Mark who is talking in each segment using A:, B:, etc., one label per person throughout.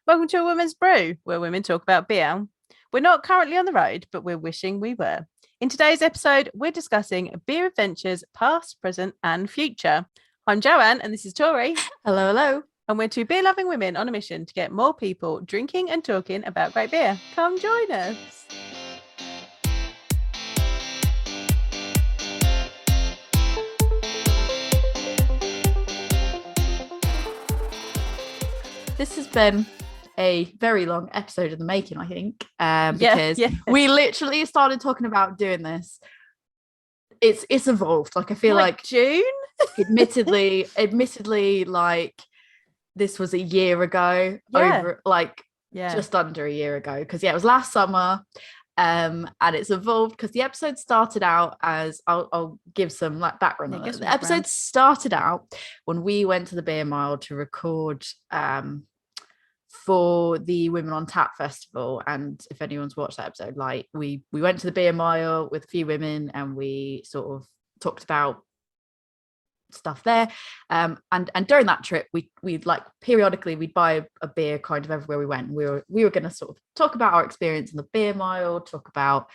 A: Welcome to A Woman's Brew, where women talk about beer. We're not currently on the road, but we're wishing we were. In today's episode, we're discussing beer adventures, past, present, and future. I'm Joanne, and this is Tori.
B: Hello, hello.
A: And we're two beer-loving women on a mission to get more people drinking and talking about great beer. Come join us.
B: This has been a very long episode in the making, I think, because we literally started talking about doing this. It's evolved. Like I feel like
A: June.
B: admittedly, like this was a year ago, just under a year ago, because it was last summer. And it's evolved because the episode started out as I'll give some background on it. The episode started out when we went to the Beer Mile to record for the Women on Tap Festival. And if anyone's watched that episode, we went to the Beer Mile with a few women and we sort of talked about stuff there. And during that trip, we'd periodically we'd buy a beer kind of everywhere we went. We were going to sort of talk about our experience in the Beer Mile, talk about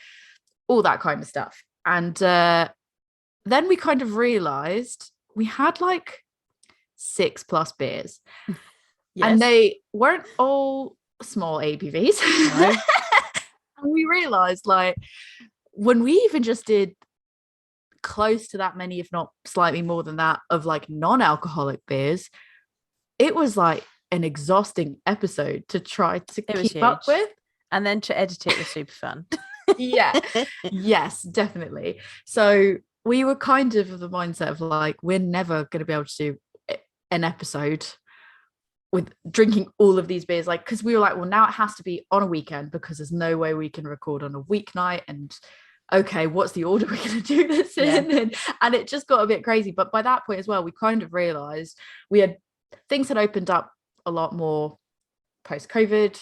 B: all that kind of stuff. And then we kind of realized we had 6+ beers. Yes. And they weren't all small ABVs. No. And we realized when we even just did close to that many, if not slightly more than that, of non-alcoholic beers, it was an exhausting episode to try to keep up with.
A: And then to edit it was super fun.
B: Yeah. Yes, definitely. So we were kind of the mindset of we're never going to be able to do an episode with drinking all of these beers, because we were well, now it has to be on a weekend because there's no way we can record on a weeknight. And okay, what's the order we're going to do this in? And it just got a bit crazy. But by that point as well, we kind of realized things had opened up a lot more post-COVID.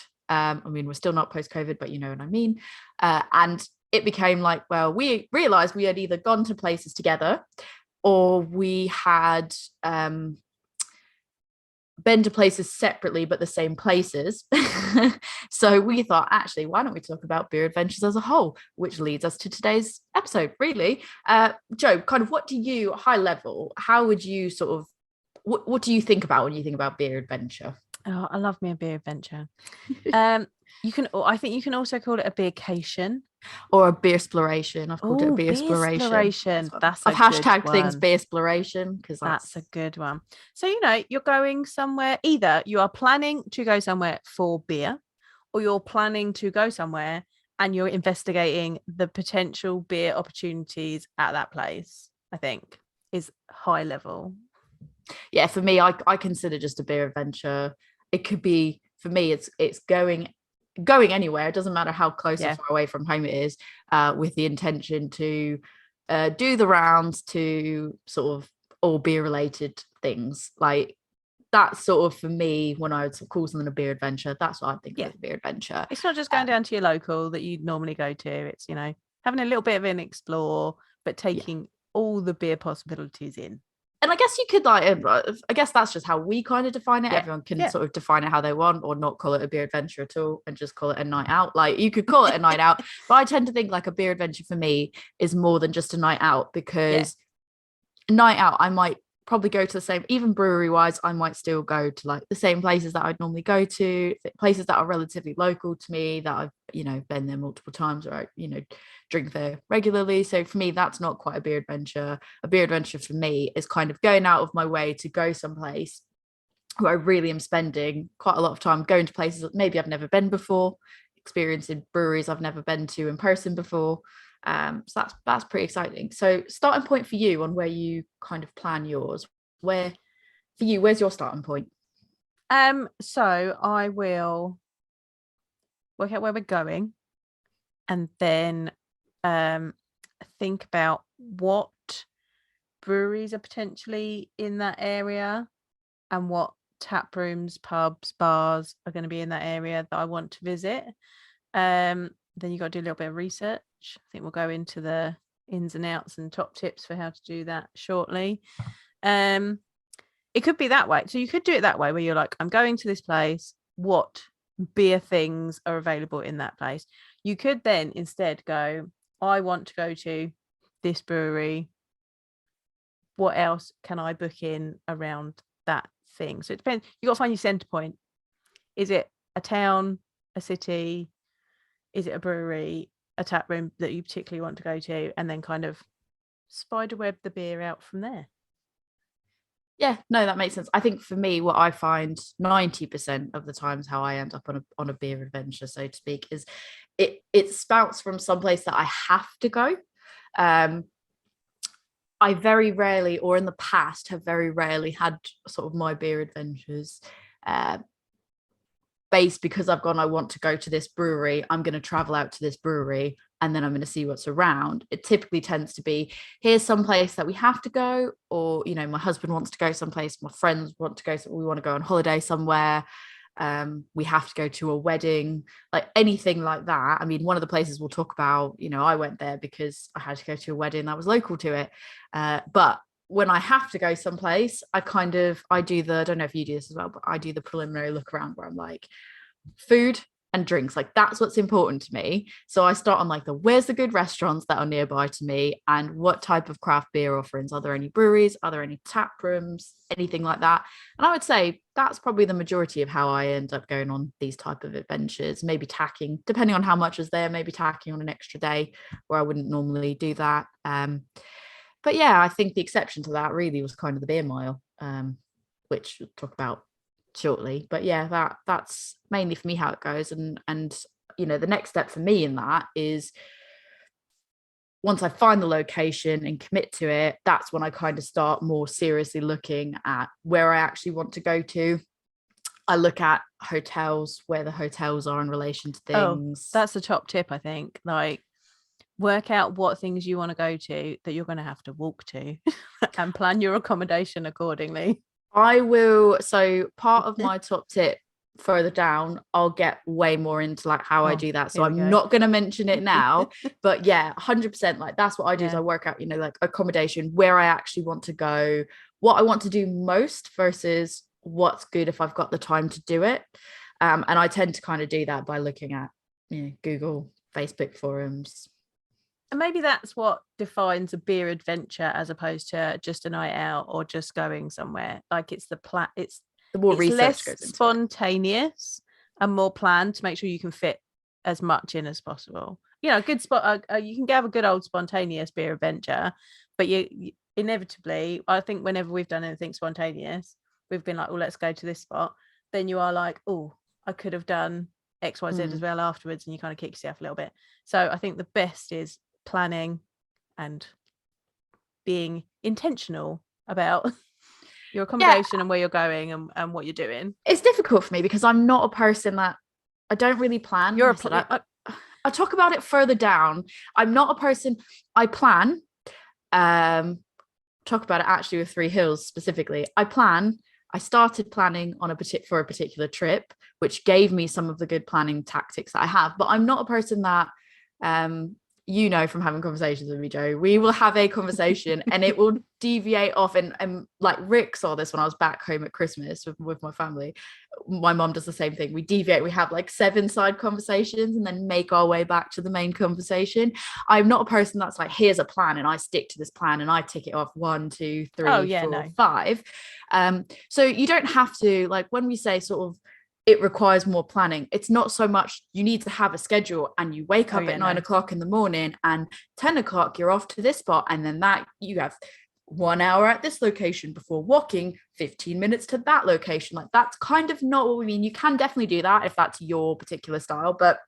B: We're still not post-COVID, but you know what I mean. And it became we realized we had either gone to places together or we had been to places separately but the same places. So we thought, actually, why don't we talk about beer adventures as a whole, which leads us to today's episode, really. Joe, kind of what do you, high level, how would you sort of, what do you think about when you think about beer adventure?
A: Oh, I love me a beer adventure. I think you can also call it a beercation.
B: Or a beer exploration. I've called it a beer exploration.
A: I've
B: hashtagged things beer exploration because
A: that's a good one. So you're going somewhere, either you are planning to go somewhere for beer or you're planning to go somewhere and you're investigating the potential beer opportunities at that place. I think is high level.
B: Yeah, for me, I consider just a beer adventure. It could be, for me, it's going anywhere. It doesn't matter how close or far away from home it is, with the intention to do the rounds to sort of all beer related things. That's sort of, for me, when I would call something a beer adventure, that's what I think of a beer adventure.
A: It's not just going down to your local that you'd normally go to. It's having a little bit of an explore, but taking all the beer possibilities in.
B: And I guess you could I guess that's just how we kind of define it. Everyone can sort of define it how they want, or not call it a beer adventure at all and just call it a night out. You could call it a night out, but I tend to think a beer adventure for me is more than just a night out, because a night out, I might probably go to the same, even brewery wise, I might still go to the same places that I'd normally go to, places that are relatively local to me, that I've been there multiple times, or I drink there regularly. So for me, that's not quite a beer adventure. A beer adventure for me is kind of going out of my way to go someplace where I really am spending quite a lot of time going to places that maybe I've never been before, experiencing breweries I've never been to in person before. So that's pretty exciting. So starting point for you on where you kind of plan yours, where's your starting point?
A: So I will work out where we're going and then think about what breweries are potentially in that area and what tap rooms, pubs, bars are going to be in that area that I want to visit. Then you got to do a little bit of research. I think we'll go into the ins and outs and top tips for how to do that shortly. It could be that way. So you could do it that way where you're I'm going to this place. What beer things are available in that place. You could then instead go, I want to go to this brewery. What else can I book in around that thing? So it depends. You got to find your center point. Is it a town, a city? Is it a brewery, a tap room that you particularly want to go to? And then kind of spiderweb the beer out from there.
B: Yeah, no, that makes sense. I think for me, what I find 90% of the times how I end up on a beer adventure, so to speak, is it spouts from someplace that I have to go. I very rarely, or in the past, have very rarely had sort of my beer adventures based because I've gone, I want to go to this brewery. I'm going to travel out to this brewery and then I'm going to see what's around. It typically tends to be, here's some place that we have to go, or, you know, my husband wants to go someplace, my friends want to go, so we want to go on holiday somewhere. We have to go to a wedding, like anything like that. I mean, one of the places we'll talk about, you know, I went there because I had to go to a wedding that was local to it. But when I have to go someplace, I do I don't know if you do this as well, but I do the preliminary look around where I'm like, food and drinks, like that's what's important to me. So I start on like where's the good restaurants that are nearby to me, and what type of craft beer offerings, are there any breweries, are there any tap rooms, anything like that. And I would say that's probably the majority of how I end up going on these type of adventures, maybe tacking, depending on how much is there, maybe tacking on an extra day where I wouldn't normally do that. But yeah, I think the exception to that really was kind of the beer mile, which we'll talk about shortly. But yeah, that's mainly for me how it goes. And you know, the next step for me in that is once I find the location and commit to it, that's when I kind of start more seriously looking at where I actually want to go to. I look at hotels, where the hotels are in relation to things.
A: Oh, that's the top tip, I think. Like, work out what things you want to go to that you're going to have to walk to and plan your accommodation accordingly.
B: I will. So part of my top tip further down, I'll get way more into like how I do that. So I'm not going to mention it now, but yeah, 100%. Like that's what I do is I work out, you know, like accommodation, where I actually want to go, what I want to do most versus what's good if I've got the time to do it. And I tend to kind of do that by looking at, you know, Google, Facebook forums.
A: And maybe that's what defines a beer adventure as opposed to just a night out or just going somewhere. Like it's the
B: more
A: research
B: less
A: goes into spontaneous and more planned to make sure you can fit as much in as possible. You know, a good spot. You can have a good old spontaneous beer adventure, but you inevitably, I think, whenever we've done anything spontaneous, we've been like, "Oh, let's go to this spot." Then you are like, "Oh, I could have done X, Y, Z as well afterwards," and you kind of kick yourself a little bit. So I think the best is planning and being intentional about your accommodation and where you're going and what you're doing.
B: It's difficult for me because I'm not a person that I don't really plan. I talk about it further down. I'm not a person, I plan, talk about it actually with Three Hills specifically. I started planning for a particular trip, which gave me some of the good planning tactics that I have, but I'm not a person that you know, from having conversations with me, Joe, we will have a conversation and it will deviate off. And like Rick saw this when I was back home at Christmas with my family. My mom does the same thing. We deviate. We have like 7 side conversations and then make our way back to the main conversation. I'm not a person that's like, here's a plan and I stick to this plan and I tick it off 1, 2, 3, 4, 5. So you don't have to, like when we say sort of, it requires more planning. It's not so much you need to have a schedule and you wake up at 9 o'clock in the morning and 10 o'clock you're off to this spot. And then that you have 1 hour at this location before walking 15 minutes to that location. Like that's kind of not what we mean. You can definitely do that if that's your particular style. But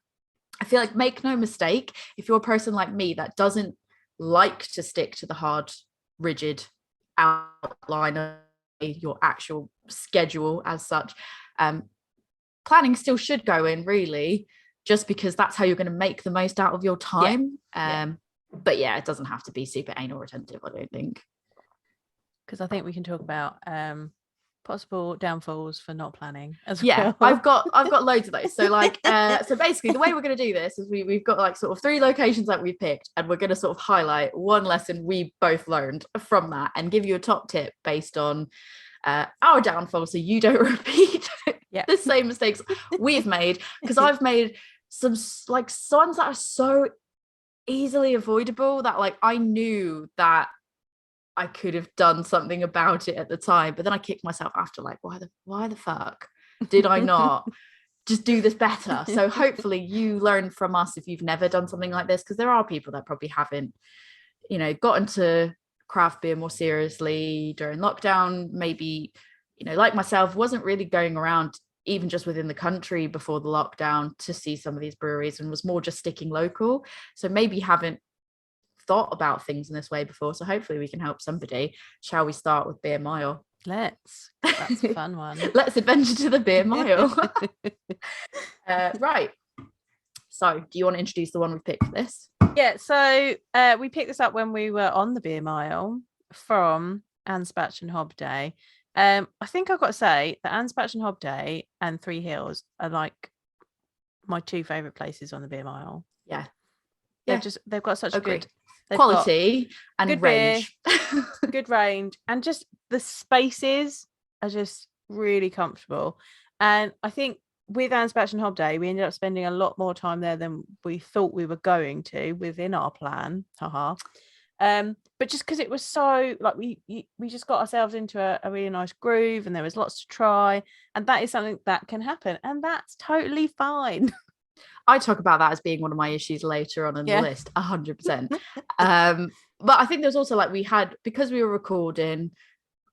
B: I feel like, make no mistake, if you're a person like me that doesn't like to stick to the hard, rigid outline of your actual schedule as such, planning still should go in, really, just because that's how you're going to make the most out of your time. But yeah, it doesn't have to be super anal retentive, I don't think.
A: Because I think we can talk about possible downfalls for not planning as
B: well. I've got loads of those. So like so basically the way we're going to do this is we've got like sort of 3 locations that we've picked, and we're going to sort of highlight one lesson we both learned from that and give you a top tip based on our downfall so you don't repeat the same mistakes we've made, because I've made some like ones that are so easily avoidable that like I knew that I could have done something about it at the time, but then I kicked myself after, like, why the fuck did I not just do this better? So hopefully you learn from us if you've never done something like this, because there are people that probably haven't, you know, gotten to craft beer more seriously during lockdown, maybe, you know, like myself, wasn't really going around even just within the country before the lockdown to see some of these breweries, and was more just sticking local. So maybe haven't thought about things in this way before. So hopefully we can help somebody. Shall we start with Beer Mile?
A: That's a fun one.
B: Let's adventure to the Beer Mile. Right. So do you want to introduce the one we picked for this?
A: Yeah, so we picked this up when we were on the Beer Mile from Anspach and Hobday. I think I've got to say that Anspach and Hobday and Three Hills are like my two favourite places on the Beer Mile.
B: Yeah.
A: They've got such good
B: quality and
A: good
B: range.
A: Good range, and just the spaces are just really comfortable. And I think with Anspach and Hobday, we ended up spending a lot more time there than we thought we were going to within our plan. Haha. But just because it was so like we just got ourselves into a really nice groove, and there was lots to try, and that is something that can happen, and that's totally fine.
B: I talk about that as being one of my issues later on in the list, 100%. But I think there's also like because we were recording,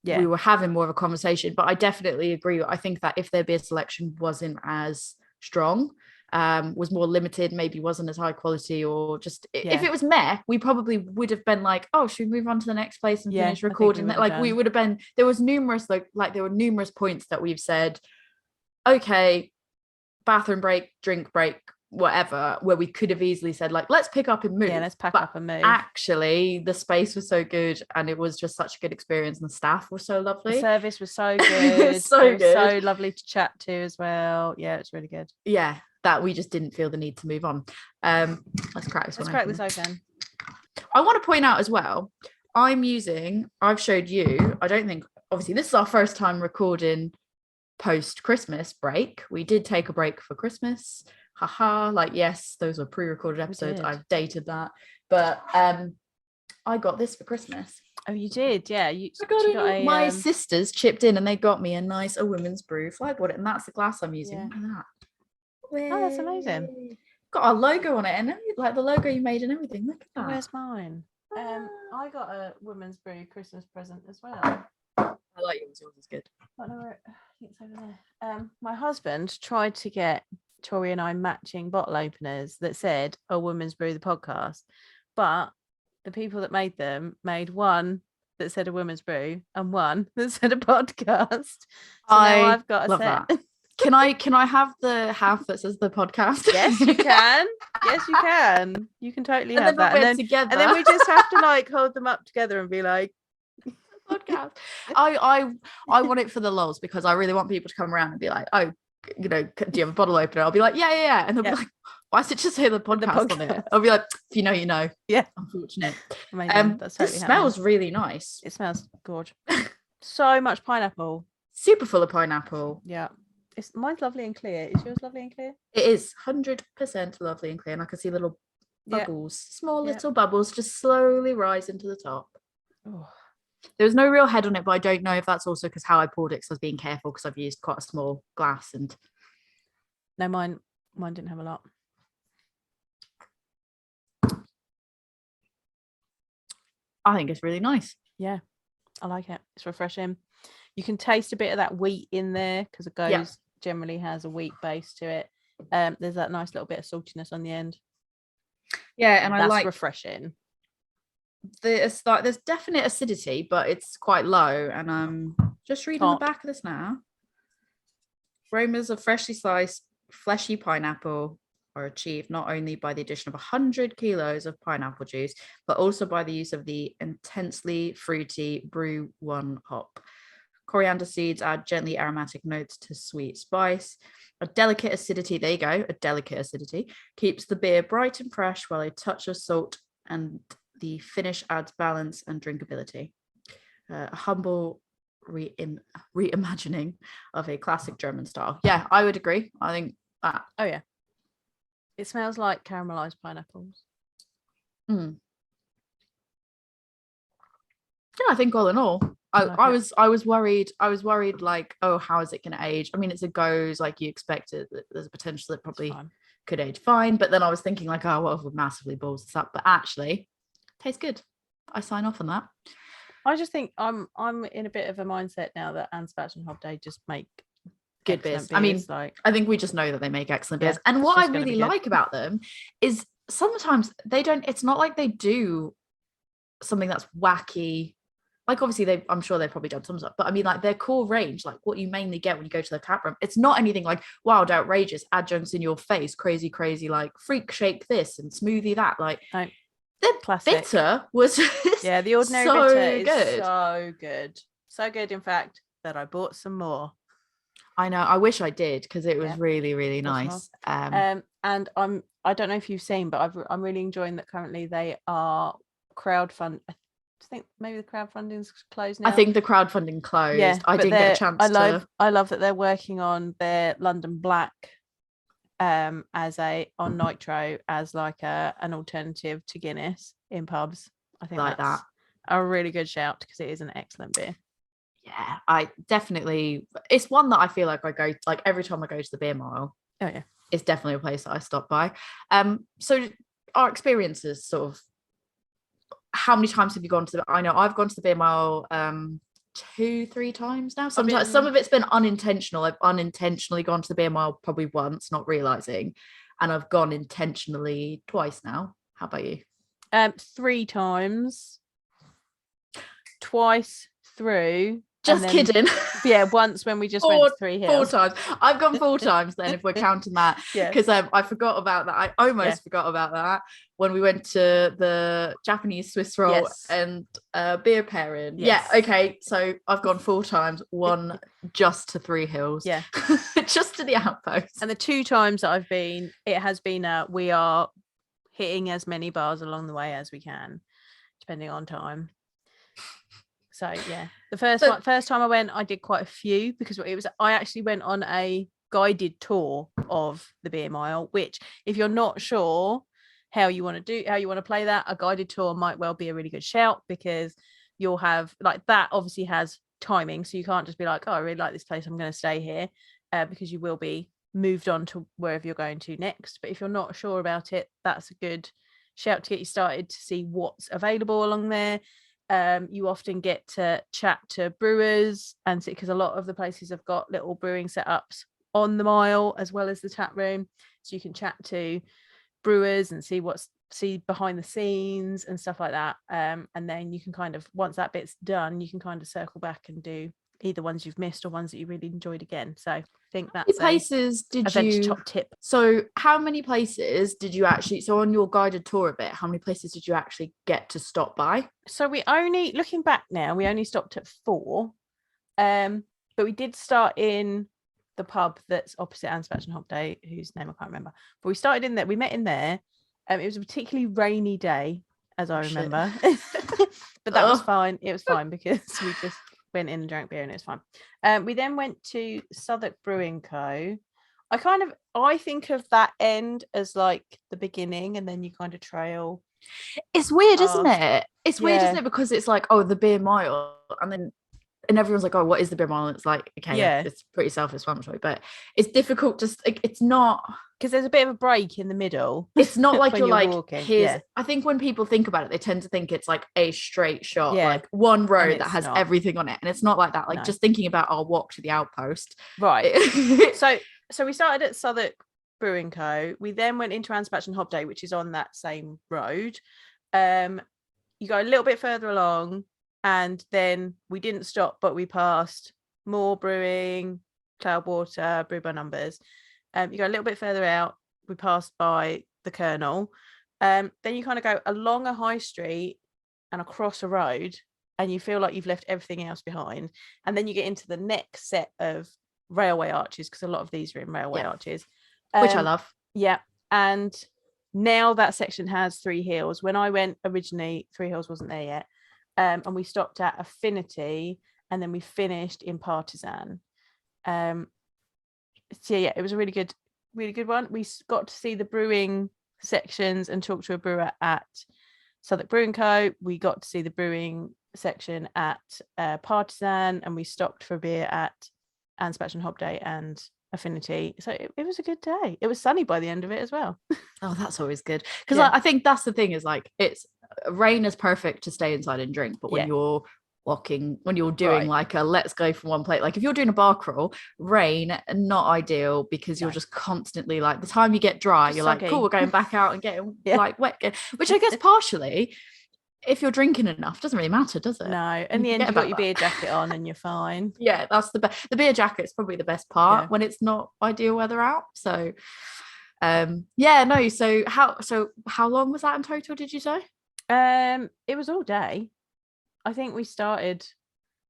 B: we were having more of a conversation. But I definitely agree. I think that if their beer selection wasn't as strong, was more limited, maybe wasn't as high quality, or just if it was meh, we probably would have been like, oh, should we move on to the next place and finish recording that? Like we would have been. There was numerous there were numerous points that we've said, okay, bathroom break, drink break, whatever, where we could have easily said like, let's pick up and move.
A: Let's pack up and move.
B: Actually, the space was so good, and it was just such a good experience, and the staff were so lovely.
A: The service was so good. So lovely to chat to as well. Yeah, it's really good.
B: Yeah, that we just didn't feel the need to move on. Let's crack this
A: open.
B: I want to point out as well, I've showed you, I don't think, obviously this is our first time recording post-Christmas break. We did take a break for Christmas. Haha, like, yes, those were pre-recorded episodes. I've dated that. But I got this for Christmas.
A: Oh, you did? Yeah.
B: My sisters chipped in and they got me a women's brew flag water, and that's the glass I'm using. Look at that.
A: Oh, that's amazing.
B: Got our logo on it, and like the logo you made and everything. Look at that.
A: Where's mine? I got a women's brew Christmas present as well.
B: I like yours. Yours is good.
A: I don't know where, I think it's over there. My husband tried to get Tori and I matching bottle openers that said "A Woman's Brew" the podcast, but the people that made them made one that said "A Woman's Brew" and one that said "a podcast." So now I've got a set.
B: That. Can I have the half that says the podcast?
A: Yes, you can. Yes, you can. You can totally have that.
B: Together.
A: And then we just have to like hold them up together and be like,
B: podcast. I want it for the lulz, because I really want people to come around and be like, oh, you know, do you have a bottle opener? I'll be like, yeah. And they'll be like, why does it just say the podcast on it? I'll be like, if you know, you know.
A: Yeah.
B: Unfortunate.
A: Amazing. That's totally
B: it smells really nice.
A: It smells gorgeous. So much pineapple.
B: Super full of pineapple.
A: Yeah. Mine's lovely and clear. Is yours lovely and clear?
B: It is 100% lovely and clear. And I can see little bubbles, small little bubbles just slowly rise into the top.
A: Oh.
B: There was no real head on it, but I don't know if that's also because how I poured it, because I was being careful, because I've used quite a small glass. And
A: no, mine didn't have a lot.
B: I think it's really nice.
A: Yeah, I like it. It's refreshing. You can taste a bit of that wheat in there, because it generally has a wheat base to it. There's that nice little bit of saltiness on the end.
B: Yeah, and that's
A: refreshing.
B: There's definite acidity, but it's quite low. And I'm just reading the back of this now. Aromas of freshly sliced fleshy pineapple are achieved not only by the addition of 100 kilos of pineapple juice, but also by the use of the intensely fruity Brew 1 hop. Coriander seeds add gently aromatic notes to sweet spice. A delicate acidity keeps the beer bright and fresh, while a touch of salt and the finish adds balance and drinkability. A humble reimagining of a classic German style. Yeah, I would agree. I think that.
A: Oh yeah. It smells like caramelized pineapples.
B: Yeah, I think all in all, I was worried. I was worried, like, oh, how is it going to age? I mean, it's a goes, like you expected. There's a potential it probably could age fine. But then I was thinking, like, oh, what if we massively balls this up? But actually, tastes good. I sign off on that.
A: I just think I'm in a bit of a mindset now that Ansbach and Hobday just make
B: good beers. I mean, like, I think we just know that they make excellent beers. And what I really like about them is sometimes they don't, it's not like they do something that's wacky. Like, obviously I'm sure they've probably done some stuff, but I mean, like, their core range, like what you mainly get when you go to the tap room, it's not anything like wild, outrageous adjuncts in your face, crazy, like freak shake this and smoothie that. Like, the classic bitter was
A: the ordinary bitter is so good. So good, in fact, that I bought some more.
B: I know. I wish I did, because it was really, really nice.
A: And I don't know if you've seen, but I'm really enjoying that currently they are crowdfund. I think maybe the crowdfunding's closed now.
B: I think the crowdfunding closed. Yeah, I didn't get a chance
A: I love that they're working on their London Black as on Nitro as like an alternative to Guinness in pubs. I think like that's a really good shout, because it is an excellent beer.
B: Yeah, I definitely, it's one that I feel like I go, like, every time I go to the beer mile.
A: Oh yeah,
B: it's definitely a place that I stop by. So our experiences, sort of, how many times have you gone to the, I know I've gone to the beer mile 2-3 times now. Sometimes some of it's been unintentional. I've unintentionally gone to the beer mile probably once, not realizing, and I've gone intentionally twice now. How about you?
A: 3 times, twice through.
B: Just kidding.
A: Yeah, once when we just went to 3 Hills.
B: 4 times. I've gone 4 times then, if we're counting that. Because I forgot about that. I almost forgot about that when we went to the Japanese Swiss roll and beer pairing. Yes. Yeah, okay. So I've gone 4 times, 1 just to 3 Hills.
A: Yeah.
B: Just to the outpost.
A: And the 2 times that I've been, it has been we are hitting as many bars along the way as we can, depending on time. So yeah, the first time I went, I did quite a few, because I actually went on a guided tour of the beer mile, which, if you're not sure how you want to play that, a guided tour might well be a really good shout, because you'll have, like, that obviously has timing, so you can't just be like, oh, I really like this place, I'm going to stay here, because you will be moved on to wherever you're going to next. But if you're not sure about it, that's a good shout to get you started, to see what's available along there. You often get to chat to brewers, and because a lot of the places have got little brewing setups on the mile as well as the tap room, so you can chat to brewers and see behind the scenes and stuff like that. And then you can kind of, once that bit's done, you can kind of circle back and do either ones you've missed or ones that you really enjoyed again. So I think that's
B: places did you
A: top tip.
B: So how many places did you actually, so on your guided tour a bit, how many places did you actually get to stop by?
A: So looking back now, we only stopped at 4, but we did start in the pub that's opposite Ansbach and Hobday, whose name I can't remember, but we started in there, we met in there. It was a particularly rainy day, as I remember. But that was fine. It was fine, because we just went in and drank beer and it was fine. We then went to Southwark Brewing Co. I think of that end as like the beginning, and then you kind of trail.
B: It's weird, isn't it? It's weird, isn't it? Because it's like, oh, the beer mile, and everyone's like, oh, what is the beer mile? And it's like, okay, it's pretty self-explanatory, but it's difficult to, it's not,
A: because there's a bit of a break in the middle.
B: It's not like you're like walking. I think when people think about it, they tend to think it's like a straight shot, like one road that has everything on it, and it's not like that. Like, just thinking about our walk to the outpost,
A: right? So we started at Southwark Brewing Co. We then went into Ansbach and Hobday, which is on that same road. You go a little bit further along, and then we didn't stop, but we passed more brewing, Cloudwater, Brew by Numbers. You go a little bit further out, we passed by the Colonel. Then you kind of go along a high street and across a road, and you feel like you've left everything else behind. And then you get into the next set of railway arches, because a lot of these are in railway arches.
B: Which I love.
A: Yeah. And now that section has 3 Hills. When I went originally, 3 Hills wasn't there yet. And we stopped at Affinity, and then we finished in Partisan. So yeah, it was a really good one. We got to see the brewing sections and talk to a brewer at Southwark Brewing Co. We got to see the brewing section at Partisan, and we stopped for a beer at Anspach and Hop Day and Affinity. So it was a good day. It was sunny by the end of it as well.
B: Oh, that's always good, because I think that's the thing, is like, it's rain is perfect to stay inside and drink, but when you're walking, when you're doing like a let's go from one plate, like if you're doing a bar crawl, rain not ideal, because you're just constantly like, the time you get dry, you're like, cool, we're going back out and getting like wet again, which I guess partially, if you're drinking enough, doesn't really matter, does it?
A: No, in the end you've got your beer jacket on and you're fine.
B: Yeah, that's the beer jacket's probably the best part when it's not ideal weather out. So so how long was that in total, did you say?
A: It was all day. I think we started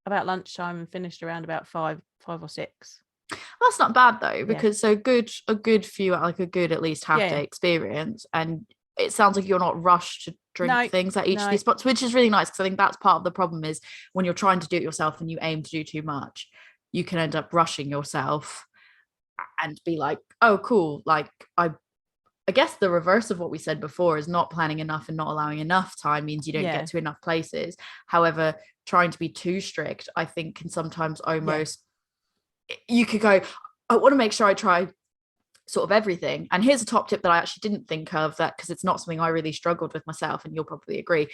A: about lunchtime and finished around about 5 or 6.
B: That's not bad though, because a good few, like a good at least half day experience, and it sounds like you're not rushed to drink things at each of these spots, which is really nice, because I think that's part of the problem, is when you're trying to do it yourself and you aim to do too much, you can end up rushing yourself and be like, oh cool, like I guess the reverse of what we said before is not planning enough and not allowing enough time means you don't get to enough places. However, trying to be too strict, I think, can sometimes almost, you could go, I want to make sure I try sort of everything. And here's a top tip that I actually didn't think of, that because it's not something I really struggled with myself, and you'll probably agree.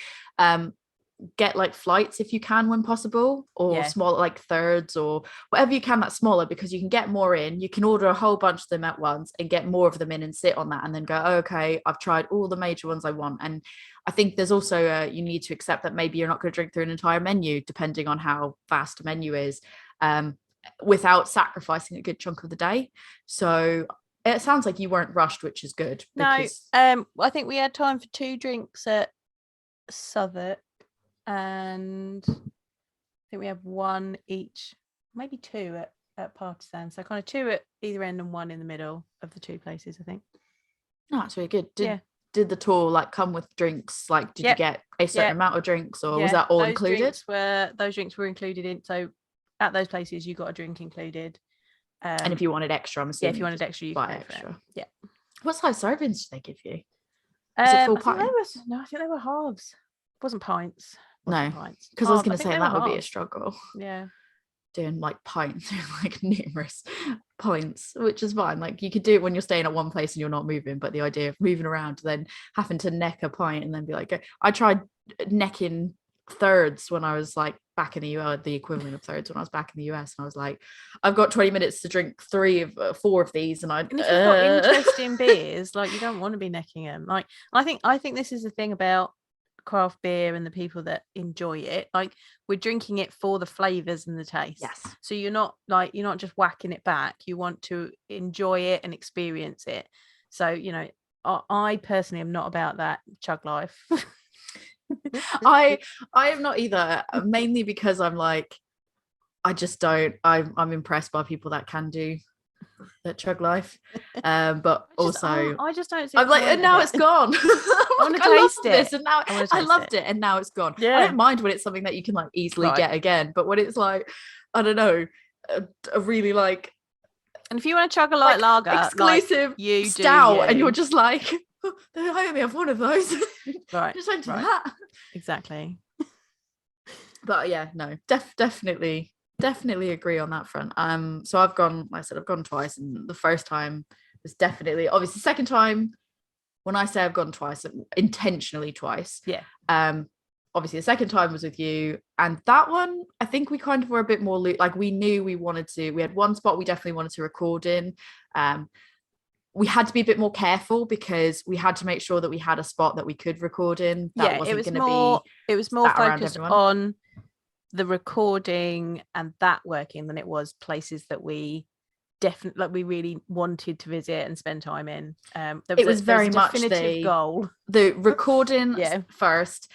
B: Get like flights if you can, when possible, or small, like thirds or whatever you can that's smaller, because you can get more in. You can order a whole bunch of them at once and get more of them in and sit on that, and then go, okay, I've tried all the major ones I want. And I think there's also you need to accept that maybe you're not going to drink through an entire menu, depending on how vast a menu is, without sacrificing a good chunk of the day. So it sounds like you weren't rushed, which is good.
A: Because... No, I think we had time for 2 drinks at Southwark, and I think we have 1 each, maybe 2 at Partisan. So kind of 2 at either end and 1 in the middle of the 2 places, I think.
B: Oh, that's really good. Did the tour like come with drinks? Like, did you get a certain amount of drinks, or was that all included?
A: Those drinks were included in. So at those places, you got a drink included.
B: And if you wanted extra, I'm assuming.
A: Yeah, if you wanted extra, you buy extra. Yeah.
B: What size servings did they give you? Was it full pint?
A: I think they were halves. It wasn't pints.
B: No, because I was going to say that would be a struggle.
A: Yeah.
B: Doing like pints, like numerous pints, which is fine. Like you could do it when you're staying at one place and you're not moving, but the idea of moving around, then having to neck a pint and then be like, I tried necking thirds when I was like back in the US, the equivalent of thirds when I was back in the US, and I was like, I've got 20 minutes to drink 4 of these, and if you've got
A: interest in beers, like you don't want to be necking them. Like I think this is the thing about craft beer and the people that enjoy it. Like we're drinking it for the flavors and the taste.
B: Yes.
A: So you're not just whacking it back. You want to enjoy it and experience it. So I personally am not about that chug life.
B: I am not either, mainly because I'm like, I just don't. I'm impressed by people that can do that chug life, but
A: I just don't see.
B: I'm like, and now it's gone.
A: I want to taste it,
B: and now I loved it, and now it's gone. I don't mind when it's something that you can like easily get again, but when it's like, I don't know, a really like,
A: and if you want to chug a light lager,
B: exclusive
A: you
B: stout, and you're just like, I only have one of those.
A: Right.
B: Just don't do that.
A: Exactly.
B: But yeah, no, definitely agree on that front. So I've gone twice, and the first time was definitely, obviously, the second time, when I say I've gone twice, intentionally twice.
A: Yeah.
B: Obviously the second time was with you, and that one I think we kind of were a bit more like we knew we had one spot we definitely wanted to record in. We had to be a bit more careful because we had to make sure that we had a spot that we could record in.
A: It was more focused on the recording and that working than it was places that we definitely we really wanted to visit and spend time in. It was very much the goal.
B: The recording first,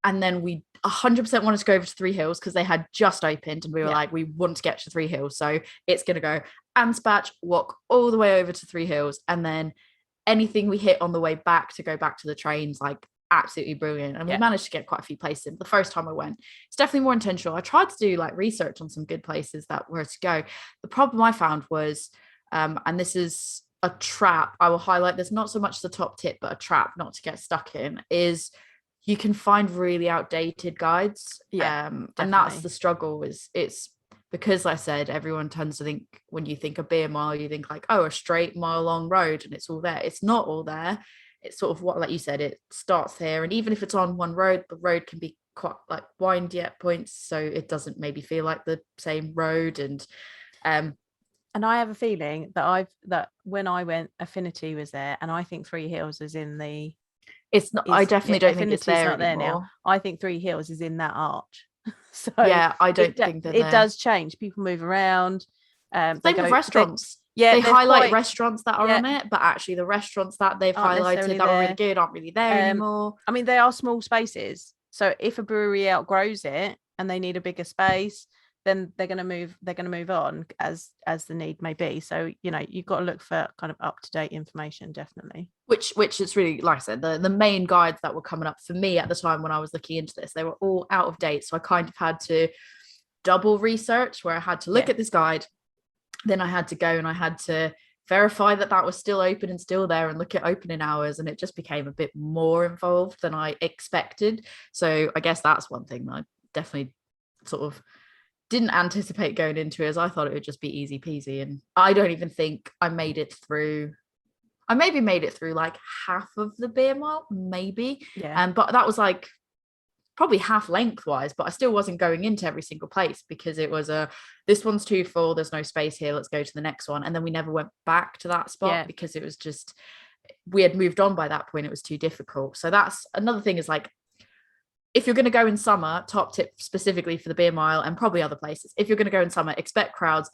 B: and then we 100% wanted to go over to Three Hills because they had just opened, and we were like, we want to get to Three Hills, so it's gonna go Anspach, walk all the way over to Three Hills, and then anything we hit on the way back to go back to the trains, like absolutely brilliant. And we managed to get quite a few places in. The first time I went, it's definitely more intentional. I tried to do like research on some good places that were to go. The problem I found was, and this is a trap I will highlight, there's not so much the top tip, but a trap not to get stuck in, is you can find really outdated guides. And that's the struggle, is it's because, like I said, everyone tends to think, when you think a beer mile, you think like, oh, a straight mile long road and it's all there. It's not all there. It's sort of what, like you said, it starts here. And even if it's on one road, the road can be quite like windy at points. So it doesn't maybe feel like the same road. And
A: I have a feeling that when I went, Affinity was there, and I think Three Hills is in the.
B: It's not. I definitely don't think it's there
A: not
B: anymore.
A: There now. I think Three Hills is in that arch. So
B: yeah, I don't think that
A: it does change. People move around.
B: Same with restaurants. They highlight restaurants that are on it, but actually the restaurants that they've highlighted that were really good aren't really there anymore.
A: I mean, they are small spaces. So if a brewery outgrows it and they need a bigger space, then they're going to move on as the need may be. So, you know, you've got to look for kind of up-to-date information, definitely.
B: Which is really, like I said, the main guides that were coming up for me at the time when I was looking into this, they were all out of date. So I kind of had to double research, where I had to look at this guide, then I had to go and I had to verify that was still open and still there, and look at opening hours, and it just became a bit more involved than I expected. So I guess that's one thing that I definitely sort of didn't anticipate going into, as I thought it would just be easy peasy. And I don't even think I made it through. I maybe made it through like half of the beer mile, maybe. But that was like probably half lengthwise, but I still wasn't going into every single place, because it was this one's too full, there's no space here, let's go to the next one. And then we never went back to that spot because it was just, we had moved on by that point, it was too difficult. So that's another thing, is like, if you're going to go in summer, top tip specifically for the beer mile and probably other places, if you're going to go in summer, expect crowds,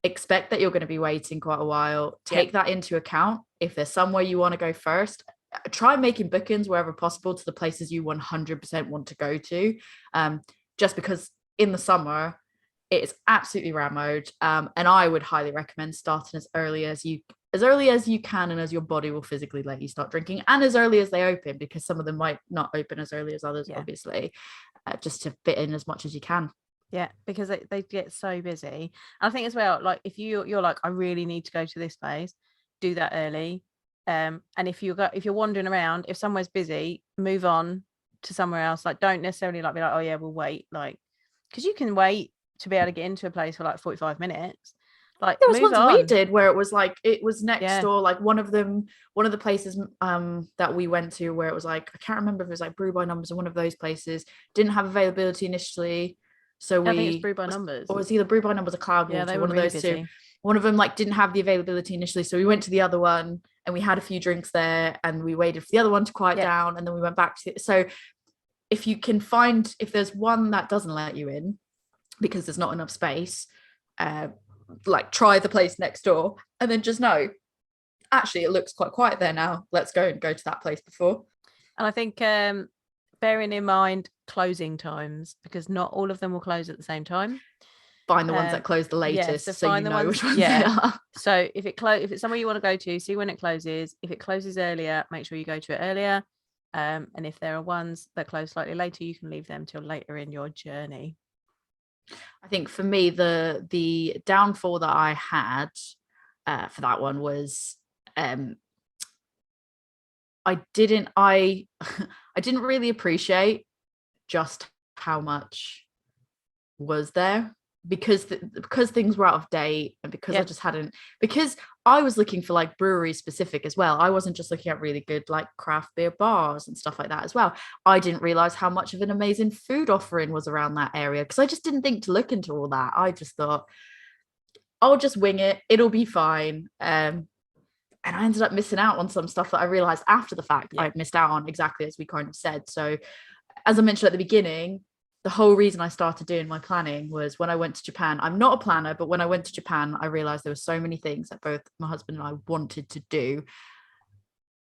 B: expect that you're going to be waiting quite a while, take that into account. If there's somewhere you want to go first, try making bookings wherever possible to the places you 100% want to go to, just because in the summer it's absolutely rammed, and I would highly recommend starting as early as you can, and as your body will physically let you start drinking, and as early as they open, because some of them might not open as early as others, obviously, just to fit in as much as you can.
A: Because they get so busy. I think as well, like if you're like, I really need to go to this place, do that early. And if you're wandering around, if somewhere's busy, move on to somewhere else. Like, don't necessarily like be like, oh yeah, we'll wait, like, because you can wait to be able to get into a place for like 45 minutes. Like,
B: there was ones we did where it was like, it was next door, like one of the places that we went to, where it was like, I can't remember if it was like Brew by Numbers, or one of those places didn't have availability initially, so I think it's
A: Brew by Numbers,
B: or it was either Brew by Numbers or Cloudwater,
A: they were
B: one of
A: really
B: those
A: busy.
B: two. One of them like didn't have the availability initially, so we went to the other one and we had a few drinks there, and we waited for the other one to quiet down, and then we went back to it. So if you can find, if there's one that doesn't let you in because there's not enough space, like try the place next door, and then just know, actually it looks quite quiet there now, let's go to that place before.
A: And I think bearing in mind closing times, because not all of them will close at the same time.
B: Find the ones that close the latest, so you know which ones they are.
A: So if it's somewhere you want to go to, see when it closes. If it closes earlier, make sure you go to it earlier. And if there are ones that close slightly later, you can leave them till later in your journey.
B: I think for me, the downfall that I had for that one was I didn't really appreciate just how much was there, because things were out of date, and because I just hadn't, because I was looking for like brewery specific as well. I wasn't just looking at really good like craft beer bars and stuff like that as well. I didn't realize how much of an amazing food offering was around that area, because I just didn't think to look into all that. I just thought, I'll just wing it, it'll be fine. And I ended up missing out on some stuff that I realized after the fact I'd missed out on, exactly as we kind of said. So as I mentioned at the beginning, the whole reason I started doing my planning was when I went to Japan. I'm not a planner, but when I went to Japan, I realized there were so many things that both my husband and I wanted to do.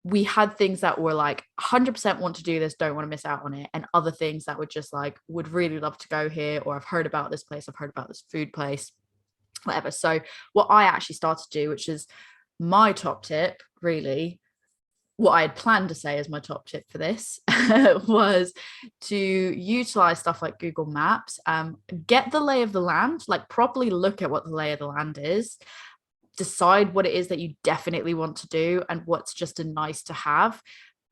B: We had things that were like 100% want to do this, don't want to miss out on it, and other things that were just like, would really love to go here, or I've heard about this place, I've heard about this food place, whatever. So what I actually started to do, which is my top tip really, what I had planned to say as my top tip for this was to utilize stuff like Google Maps, get the lay of the land, like properly look at what the lay of the land is, decide what it is that you definitely want to do and what's just a nice to have.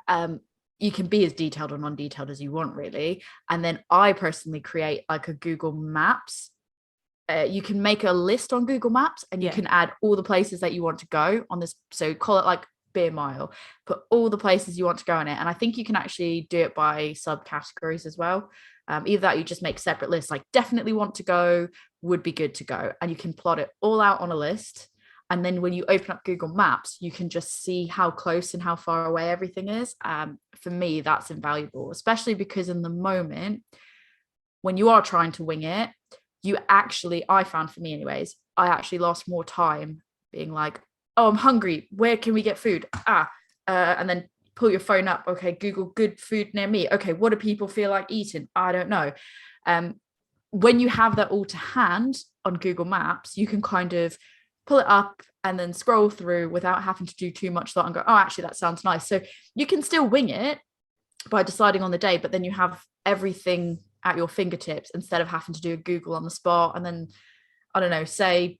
B: You can be as detailed or non-detailed as you want, really. And then I personally create like a Google Maps. You can make a list on Google Maps and you can add all the places that you want to go on this. So call it like beer mile, put all the places you want to go in it. And I think you can actually do it by subcategories as well. Either that, you just make separate lists, like definitely want to go, would be good to go. And you can plot it all out on a list. And then when you open up Google Maps, you can just see how close and how far away everything is. For me, that's invaluable, especially because in the moment, when you are trying to wing it, I found, for me anyways, I actually lost more time being like, oh, I'm hungry, where can we get food? And then pull your phone up. Okay, Google good food near me. Okay, what do people feel like eating? I don't know. When you have that all to hand on Google Maps, you can kind of pull it up and then scroll through without having to do too much thought and go, oh, actually, that sounds nice. So you can still wing it by deciding on the day, but then you have everything at your fingertips instead of having to do a Google on the spot. And then, I don't know, say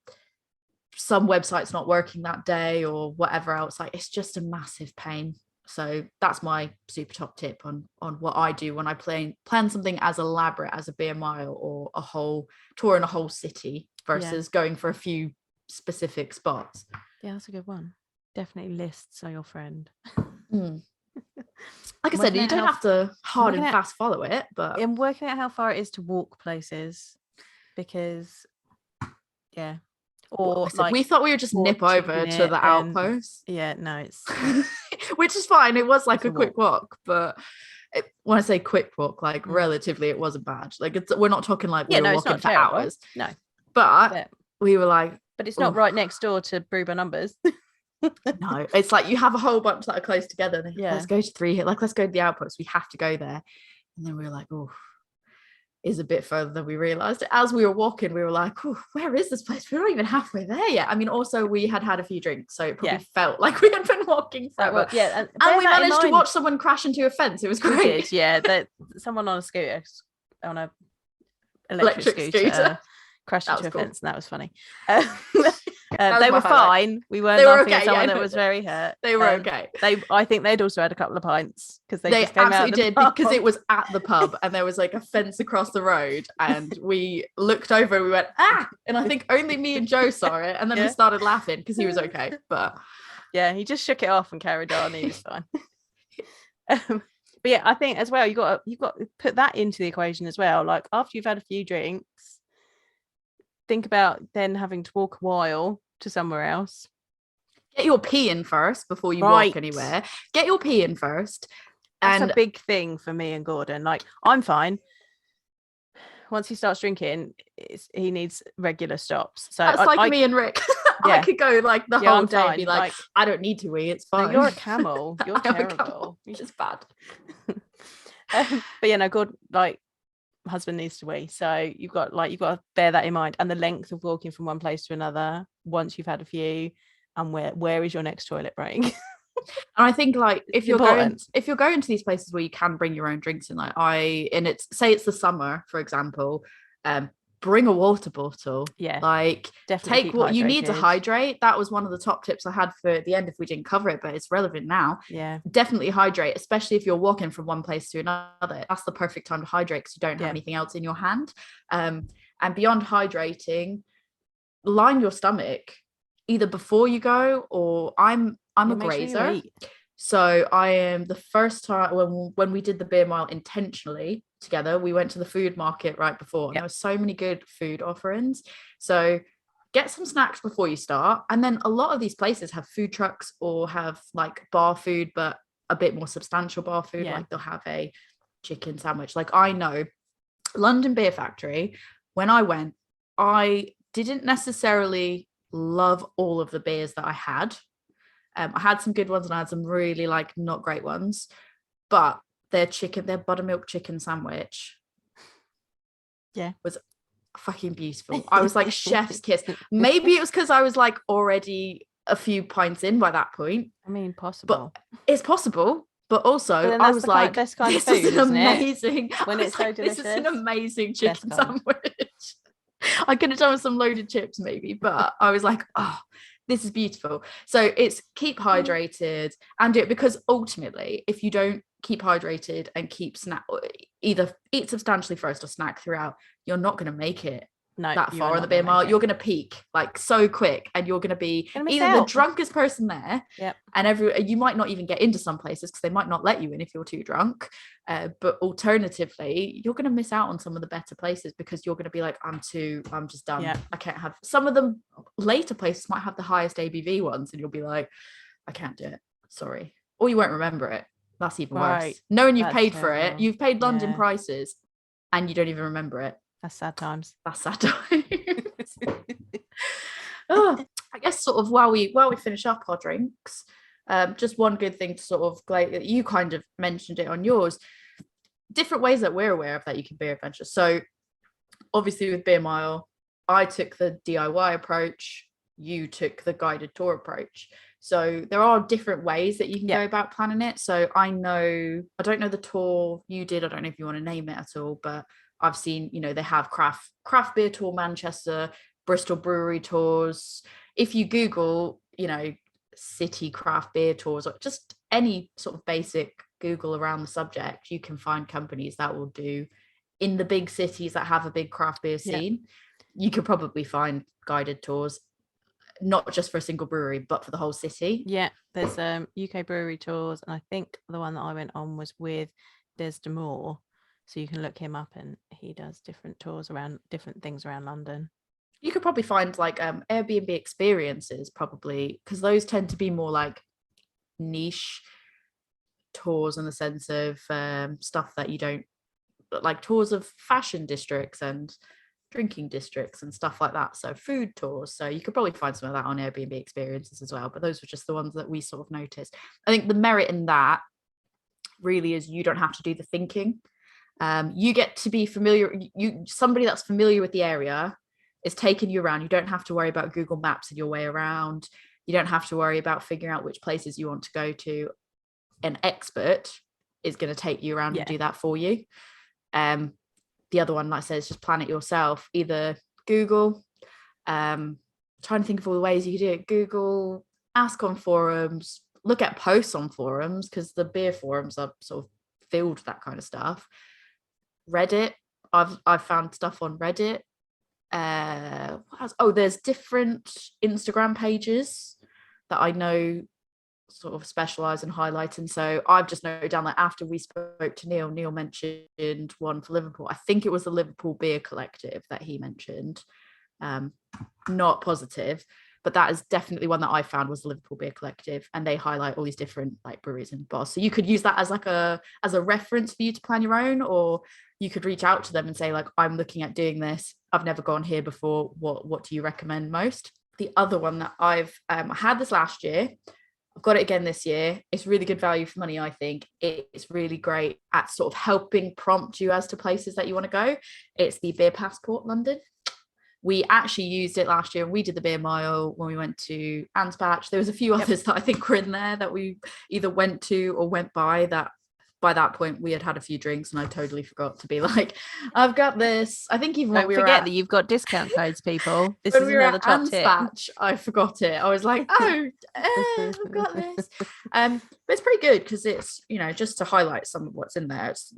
B: some website's not working that day or whatever else, like it's just a massive pain. So that's my super top tip on what I do when I plan something as elaborate as a beer mile or a whole tour in a whole city versus going for a few specific spots.
A: Yeah, that's a good one. Definitely lists are your friend.
B: Like I said, you don't have to hard and fast follow it, but
A: I'm working out how far it is to walk places, because or
B: like we thought we would just nip over to the outpost.
A: Yeah, no, it's
B: which is fine. It was like a quick walk, but when I say quick walk, like relatively, it wasn't bad. Like we're not talking like we were walking for hours.
A: No,
B: but we were like,
A: but it's not right next door to Brew by Numbers.
B: No, it's like you have a whole bunch that are close together. And let's go to 3 here. Like, let's go to the outpost. We have to go there. And then we were like, oh, is a bit further than we realized. As we were walking, we were like, oh, where is this place? We're not even halfway there yet. I mean, also we had a few drinks, so it probably felt like we had been walking forever.
A: And
B: we managed to watch someone crash into a fence. It was great.
A: Someone on a scooter, on a electric scooter crashed into a fence, and that was funny. They were fine. We weren't laughing at someone that was very hurt.
B: They were okay.
A: I think they'd also had a couple of pints because they just came
B: absolutely
A: out
B: did because it was at the pub and there was like a fence across the road, and we looked over and we went and I think only me and Joe saw it, and then we started laughing because he was okay. But
A: he just shook it off and carried on. He was fine. But yeah, I think as well you've got to put that into the equation as well. Like after you've had a few drinks, think about then having to walk a while to somewhere else.
B: Get your pee in first before you walk anywhere. Get your pee in first.
A: That's a big thing for me and Gordon. Like, I'm fine. Once he starts drinking, he needs regular stops. So
B: that's like me and Rick. I could go like the whole day and be like, I don't need to wee. It's fine.
A: No, you're a camel. You're terrible.
B: You're just bad.
A: But Gordon, like, husband needs to wee, so you've got to bear that in mind, and the length of walking from one place to another once you've had a few, and where is your next toilet break. And
B: I think like if you're going to these places where you can bring your own drinks in, it's the summer, for example, bring a water bottle. Like definitely take what you need to hydrate. That was one of the top tips I had for the end if we didn't cover it, but it's relevant now. Definitely hydrate, especially if you're walking from one place to another. That's the perfect time to hydrate because you don't have anything else in your hand. And beyond hydrating, line your stomach either before you go, or I'm a grazer. So I am, the first time when we did the beer mile intentionally together, we went to the food market right before, and there were so many good food offerings. So get some snacks before you start. And then a lot of these places have food trucks or have like bar food, but a bit more substantial bar food. Like they'll have a chicken sandwich. Like I know London Beer Factory, when I went, I didn't necessarily love all of the beers that I had. I had some good ones and I had some really like not great ones, but their buttermilk chicken sandwich was fucking beautiful. I was like chef's kiss. Maybe it was because I was like already a few pints in by that point.
A: I mean, possible.
B: But it's possible. But also, I was like,
A: this kind
B: this
A: of food,
B: is an
A: isn't
B: amazing.
A: When it's so delicious.
B: This is an amazing chicken sandwich. I could have done with some loaded chips maybe, but I was like, oh, this is beautiful. So it's keep hydrated and do it, because ultimately, if you don't keep hydrated and keep either eat substantially first or snack throughout, you're not going to make it that far on the beer mile. You're going to peak like so quick, and you're going to be either the drunkest person there, and you might not even get into some places because they might not let you in if you're too drunk, but alternatively you're going to miss out on some of the better places because you're going to be like, I'm just done. I can't have. Some of them later places might have the highest ABV ones, and you'll be like, I can't do it, sorry, or you won't remember it. That's even worse, knowing you've paid for it, you've paid London prices and you don't even remember it.
A: That's sad times.
B: Oh, I guess sort of while we finish up our drinks, just one good thing to sort of you kind of mentioned it on yours, different ways that we're aware of that you can beer adventure. So obviously with Beer Mile, I took the DIY approach, you took the guided tour approach. So there are different ways that you can go about planning it. So I don't know the tour you did, I don't know if you want to name it at all, but I've seen, they have craft beer tour Manchester, Bristol brewery tours. If you Google, city craft beer tours, or just any sort of basic Google around the subject, you can find companies that will do in the big cities that have a big craft beer scene. You could probably find guided tours, not just for a single brewery, but for the whole city.
A: Yeah, there's UK brewery tours, and I think the one that I went on was with Des Moore. So you can look him up, and he does different tours around different things around London.
B: You could probably find like Airbnb experiences, probably, because those tend to be more like niche tours in the sense of stuff that you don't like, tours of fashion districts and drinking districts and stuff like that. So food tours. So you could probably find some of that on Airbnb experiences as well. But those were just the ones that we sort of noticed. I think the merit in that really is you don't have to do the thinking. You get to be familiar. Somebody that's familiar with the area is taking you around. You don't have to worry about Google Maps and your way around. You don't have to worry about figuring out which places you want to go to. An expert is going to take you around and do that for you. The other one, like I said, is just plan it yourself. Either Google, trying to think of all the ways you could do it. Google, ask on forums, look at posts on forums, because the beer forums are sort of filled with that kind of stuff. Reddit, I've found stuff on Reddit. There's different Instagram pages that I know sort of specialize in highlighting. So I've just noted down that after we spoke to Neil mentioned one for Liverpool. I think it was the Liverpool Beer Collective that he mentioned. Not positive, but that is definitely one that I found was the Liverpool Beer Collective, and they highlight all these different like breweries and bars. So you could use that as like a reference for you to plan your own, or you could reach out to them and say like, I'm looking at doing this. I've never gone here before. What do you recommend most? The other one that I've had this last year, I've got it again this year. It's really good value for money, I think. It's really great at sort of helping prompt you as to places that you want to go. It's the Beer Passport London. We actually used it last year, and we did the Beer Mile when we went to Anspach. There was a few others that I think were in there that we either went to or went by, that by that point we had a few drinks and I totally forgot to be like, I've got this. I think even when we
A: forget that you've got discount codes, people. This
B: is
A: another top tip.
B: I forgot it. I was like, I've got this. But it's pretty good because it's, just to highlight some of what's in there. It's,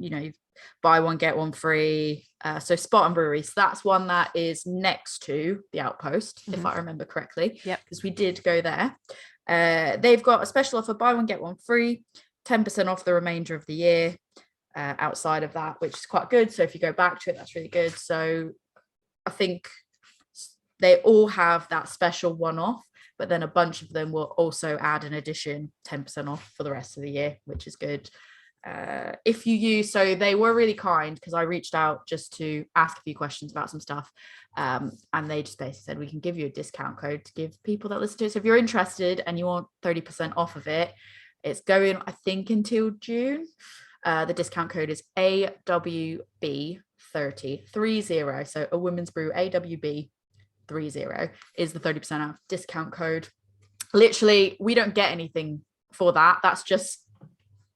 B: buy one get one free. So Spot and Brewery, so that's one that is next to the Outpost, if I remember correctly. Because we did go there. They've got a special offer, buy one get one free, 10% off the remainder of the year. Outside of that, which is quite good. So if you go back to it, that's really good. So I think they all have that special one-off, but then a bunch of them will also add an addition 10% off for the rest of the year, which is good. If you use, so they were really kind because I reached out just to ask a few questions about some stuff, and they just basically said we can give you a discount code to give people that listen to it. So if you're interested and you want 30% off of it, it's going, I think, until June. The discount code is AWB30. So a women's brew, AWB30 is the 30% off discount code. Literally, we don't get anything for that. That's just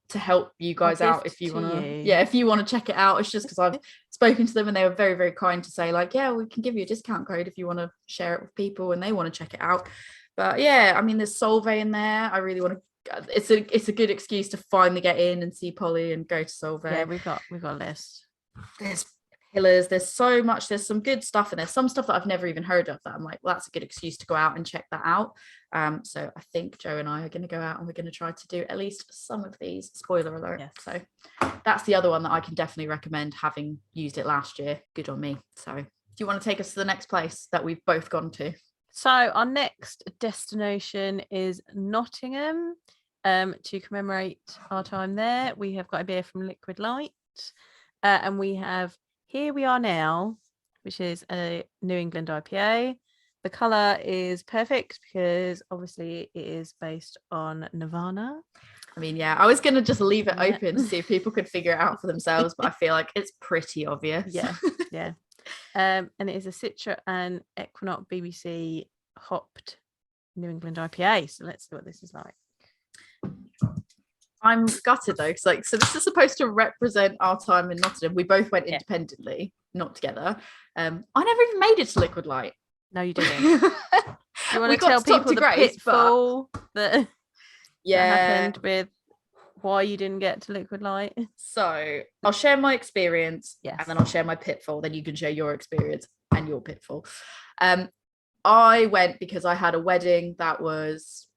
B: to help you guys out if you want to. Yeah, if you want to check it out. It's just because I've spoken to them and they were very, very kind to say like, yeah, we can give you a discount code if you want to share it with people and they want to check it out. But yeah, I mean, there's Solvay in there. I really want to. It's a good excuse to finally get in and see Polly and go to Solvay.
A: Yeah, we've got a list.
B: There's pillars. There's so much. There's some good stuff, and there's some stuff that I've never even heard of that I'm like, well, that's a good excuse to go out and check that out. So I think Joe and I are going to go out and we're going to try to do at least some of these. Spoiler alert. Yes. So that's the other one that I can definitely recommend, having used it last year. Good on me. So do you want to take us to the next place that we've both gone to?
A: So our next destination is Nottingham. To commemorate our time there, we have got a beer from Liquid Light, and we have Here We Are Now, which is a New England IPA. The colour is perfect because obviously it is based on Nirvana.
B: I mean, yeah, I was going to just leave it open to see if people could figure it out for themselves, but I feel like it's pretty obvious.
A: Yeah. And it is a Citra and Equinox BBC hopped New England IPA. So let's see what this is like.
B: I'm gutted though, because so this is supposed to represent our time in Nottingham. We both went independently, not together. I never even made it to Liquid Light.
A: No, you didn't. You want to tell people the pitfall that happened with why you didn't get to Liquid Light?
B: So I'll share my experience, and then I'll share my pitfall. Then you can share your experience and your pitfall. I went because I had a wedding that was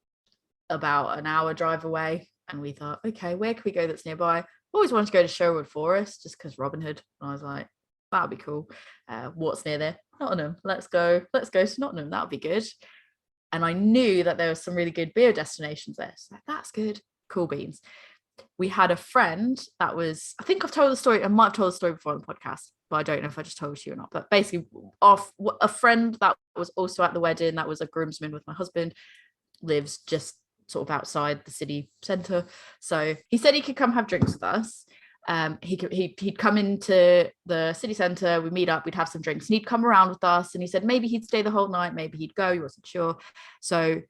B: about an hour drive away, and we thought, okay, where can we go that's nearby? Always wanted to go to Sherwood Forest just because Robin Hood, and I was like, that'd be cool. What's near there? Nottingham. Let's go to Nottingham. That would be good. And I knew that there was some really good beer destinations there. So that's good. Cool beans. We had a friend that was, I think I've told the story. I might have told the story before on the podcast, but I don't know if I just told you or not. But basically, a friend that was also at the wedding, that was a groomsman with my husband, lives just sort of outside the city centre. So he said he could come have drinks with us. He'd come into the city centre, we'd meet up, we'd have some drinks, and he'd come around with us, and he said maybe he'd stay the whole night, maybe he'd go, he wasn't sure. So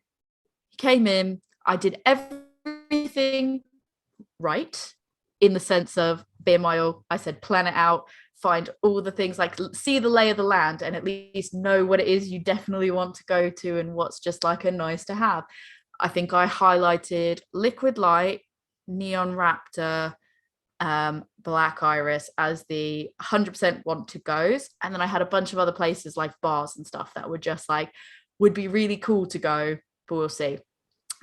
B: he came in, I did everything right in the sense of beer mile. I said plan it out, find all the things, like see the lay of the land and at least know what it is you definitely want to go to and what's just like a nice to have. I think I highlighted Liquid Light, Neon Raptor, Black Iris as the 100% want to goes, and then I had a bunch of other places like bars and stuff that were just like would be really cool to go, but we'll see.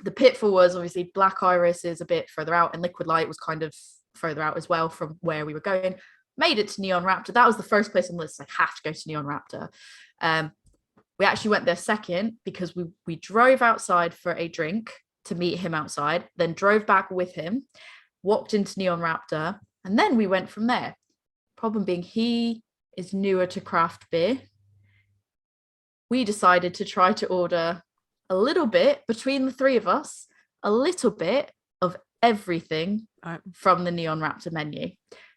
B: The pitfall was obviously Black Iris is a bit further out, and Liquid Light was kind of further out as well from where we were going. Made it to Neon Raptor. That was the first place on the list. I have to go to Neon Raptor. We actually went there second because we drove outside for a drink to meet him outside, then drove back with him, walked into Neon Raptor, and then we went from there. Problem being, he is newer to craft beer. We decided to try to order a little bit between the three of us, a little bit of everything from the Neon Raptor menu.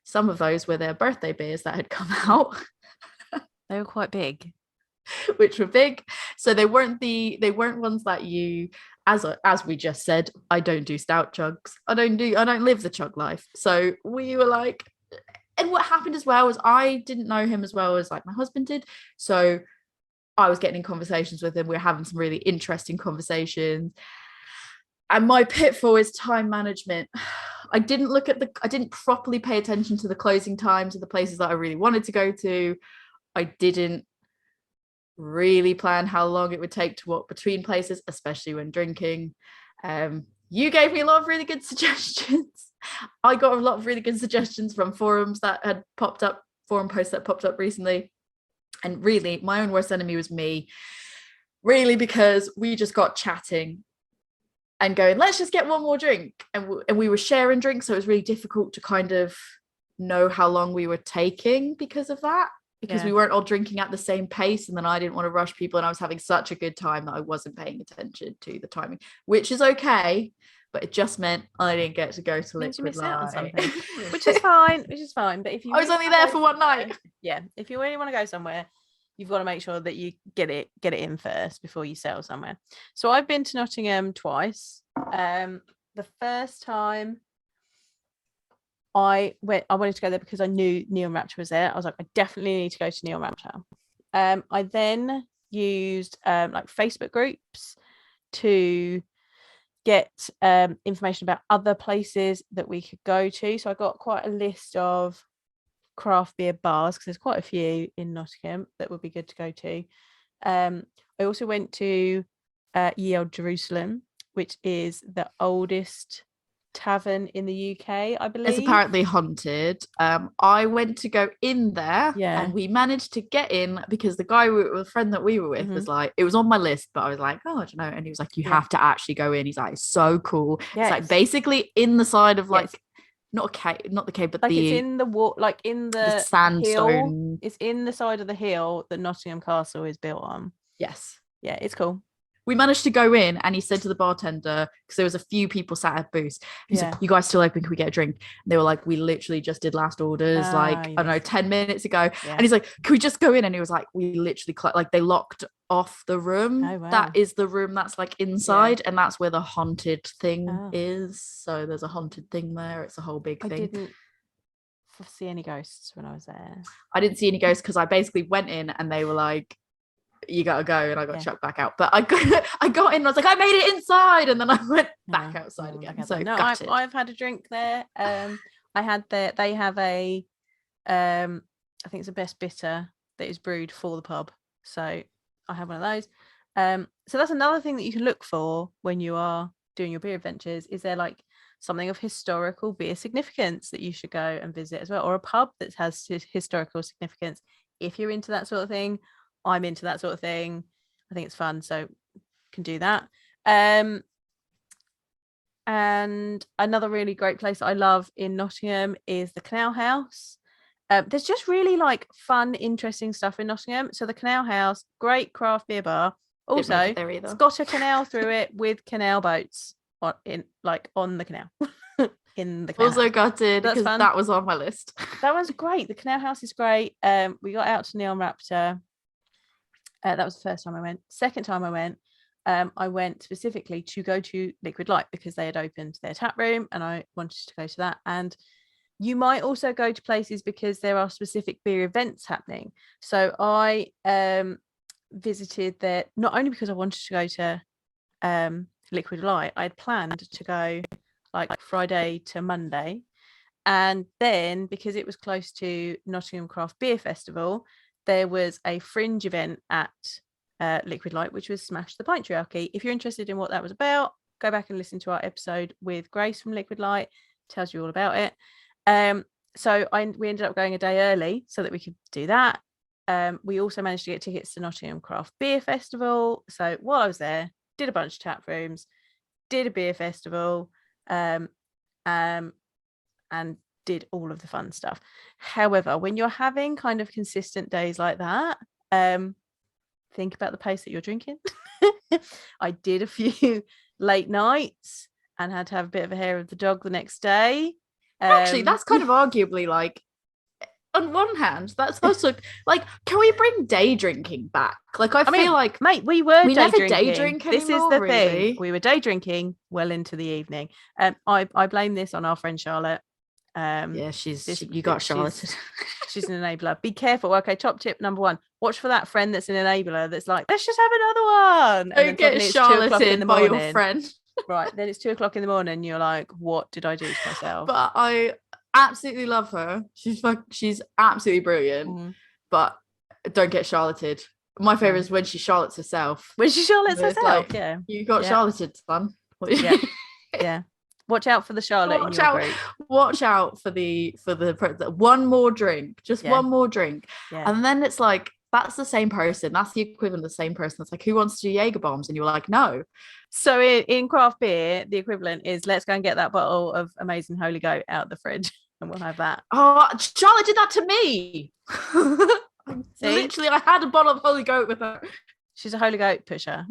B: Some of those were their birthday beers that had come out.
A: They were quite big.
B: Which were big. So they weren't ones that you, as we just said, I don't do stout chugs. I don't live the chug life. So we were like, and what happened as well was I didn't know him as well as like my husband did. So I was getting in conversations with him. We were having some really interesting conversations. And my pitfall is time management. I didn't properly pay attention to the closing times of the places that I really wanted to go to. I didn't really plan how long it would take to walk between places, especially when drinking. You gave me a lot of really good suggestions. I got a lot of really good suggestions from forums that had popped up, forum posts that popped up recently. And really, my own worst enemy was me, really, because we just got chatting and going, let's just get one more drink. And we were sharing drinks, so it was really difficult to kind of know how long we were taking because of that. Because we weren't all drinking at the same pace, and then I didn't want to rush people, and I was having such a good time that I wasn't paying attention to the timing, which is okay, but it just meant I didn't get to go to Liquid Light.
A: Which is fine. But if you
B: I was only there for one night.
A: If you really want to go somewhere, you've got to make sure that you get it in first before you settle somewhere. So I've been to Nottingham twice. The first time I wanted to go there because I knew Neon Rapture was there. I was like, I definitely need to go to Neon Rapture. I then used like Facebook groups to get information about other places that we could go to. So I got quite a list of craft beer bars because there's quite a few in Nottingham that would be good to go to. I also went to Ye Old Jerusalem, which is the oldest tavern in the UK, I believe.
B: It's apparently haunted. I went to go in there, and we managed to get in because the friend that we were with was like, it was on my list, but I was like, oh, I don't know. And he was like, you have to actually go in. He's like, it's so cool. Yes. It's like basically in the side of like not the cave, but like
A: it's in the wall, like in the
B: sandstone.
A: Hill. It's in the side of the hill that Nottingham Castle is built on.
B: Yes.
A: Yeah, it's cool.
B: We managed to go in, and he said to the bartender, because there was a few people sat at booths, he's like, you guys still open? Can we get a drink? And they were like, we literally just did last orders I don't know, 10 minutes ago. And he's like, can we just go in? And he was like, we literally like they locked off the room. Oh, wow. That is the room that's like inside, and that's where the haunted thing is. So there's a haunted thing there. It's a whole big thing.
A: I didn't see any ghosts when I was there.
B: I didn't see any ghosts because I basically went in and they were like, you gotta go, and I got chucked back out. But I got in and I was like, I made it inside, and then I went back outside again. So no,
A: I've had a drink there. I had they have a I think it's a best bitter that is brewed for the pub. So I have one of those. So that's another thing that you can look for when you are doing your beer adventures. Is there like something of historical beer significance that you should go and visit as well, or a pub that has historical significance? If you're into that sort of thing, I'm into that sort of thing. I think it's fun, so can do that. And another really great place I love in Nottingham is the Canal House. There's just really like fun, interesting stuff in Nottingham. So the Canal House, great craft beer bar. Also, it's got a canal through it with canal boats on the canal. In the canal.
B: Also gutted because that was on my list.
A: That was great. The Canal House is great. We got out to Neon Raptor. That was the first time I went. Second time I went specifically to go to Liquid Light because they had opened their tap room and I wanted to go to that. And you might also go to places because there are specific beer events happening. So I visited there not only because I wanted to go to Liquid Light. I had planned to go like Friday to Monday. And then because it was close to Nottingham Craft Beer Festival, there was a fringe event at Liquid Light, which was Smash the Patriarchy. If you're interested in what that was about, go back and listen to our episode with Grace from Liquid Light. Tells you all about it. So we ended up going a day early so that we could do that. We also managed to get tickets to Nottingham Craft Beer Festival. So while I was there, did a bunch of tap rooms, did a beer festival, and did all of the fun stuff. However, when you're having kind of consistent days like that, think about the pace that you're drinking. I did a few late nights and had to have a bit of a hair of the dog the next day.
B: Actually, that's kind of arguably like, on one hand, that's also like, can we bring day drinking back? Like, I feel like,
A: mate, we never day drink anymore. This is the thing. We were day drinking well into the evening. I blame this on our friend Charlotte. You got Charlotte. She's an enabler. Be careful. Okay, top tip number 1: watch for that friend that's an enabler that's like, let's just have another one.
B: Don't get Charlotte in by your friend.
A: Right, then it's 2:00 in the morning and you're like, what did I do to myself?
B: But I absolutely love her. She's absolutely brilliant. But don't get Charlotted. My favorite is when she Charlottes herself.
A: When she Charlottes herself,
B: like, yeah. You got Charlotted, son.
A: Yeah. Watch out for the Charlotte.
B: Watch out for the one more drink, one more drink, and then it's like, that's the same person. That's the equivalent of the same person. That's like, who wants to do Jaeger bombs? And you're like, no.
A: So in craft beer, the equivalent is, let's go and get that bottle of amazing Holy Goat out of the fridge, and we'll have that.
B: Oh, Charlotte did that to me. Literally, I had a bottle of Holy Goat with her.
A: She's a Holy Goat pusher.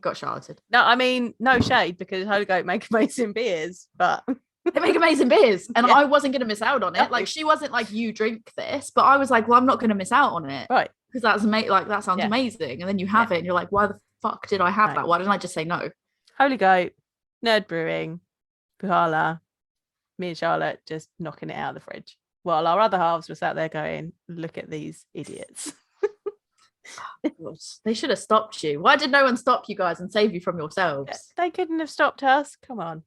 B: Got Charlotted.
A: No, I mean, no shade, because Holy Goat make amazing beers, but
B: they make amazing beers, and I wasn't going to miss out on it. Like, she wasn't like, you drink this, but I was like, well, I'm not going to miss out on it,
A: right?
B: because that's like that sounds amazing, and then you have it and you're like, why the fuck did I have that? Why didn't I just say no?
A: Holy Goat, Nerd Brewing, Puhala, me and Charlotte just knocking it out of the fridge while our other halves were sat there going, look at these idiots.
B: They should have stopped you. Why did no one stop you guys and save you from yourselves?
A: They couldn't have stopped us. Come on.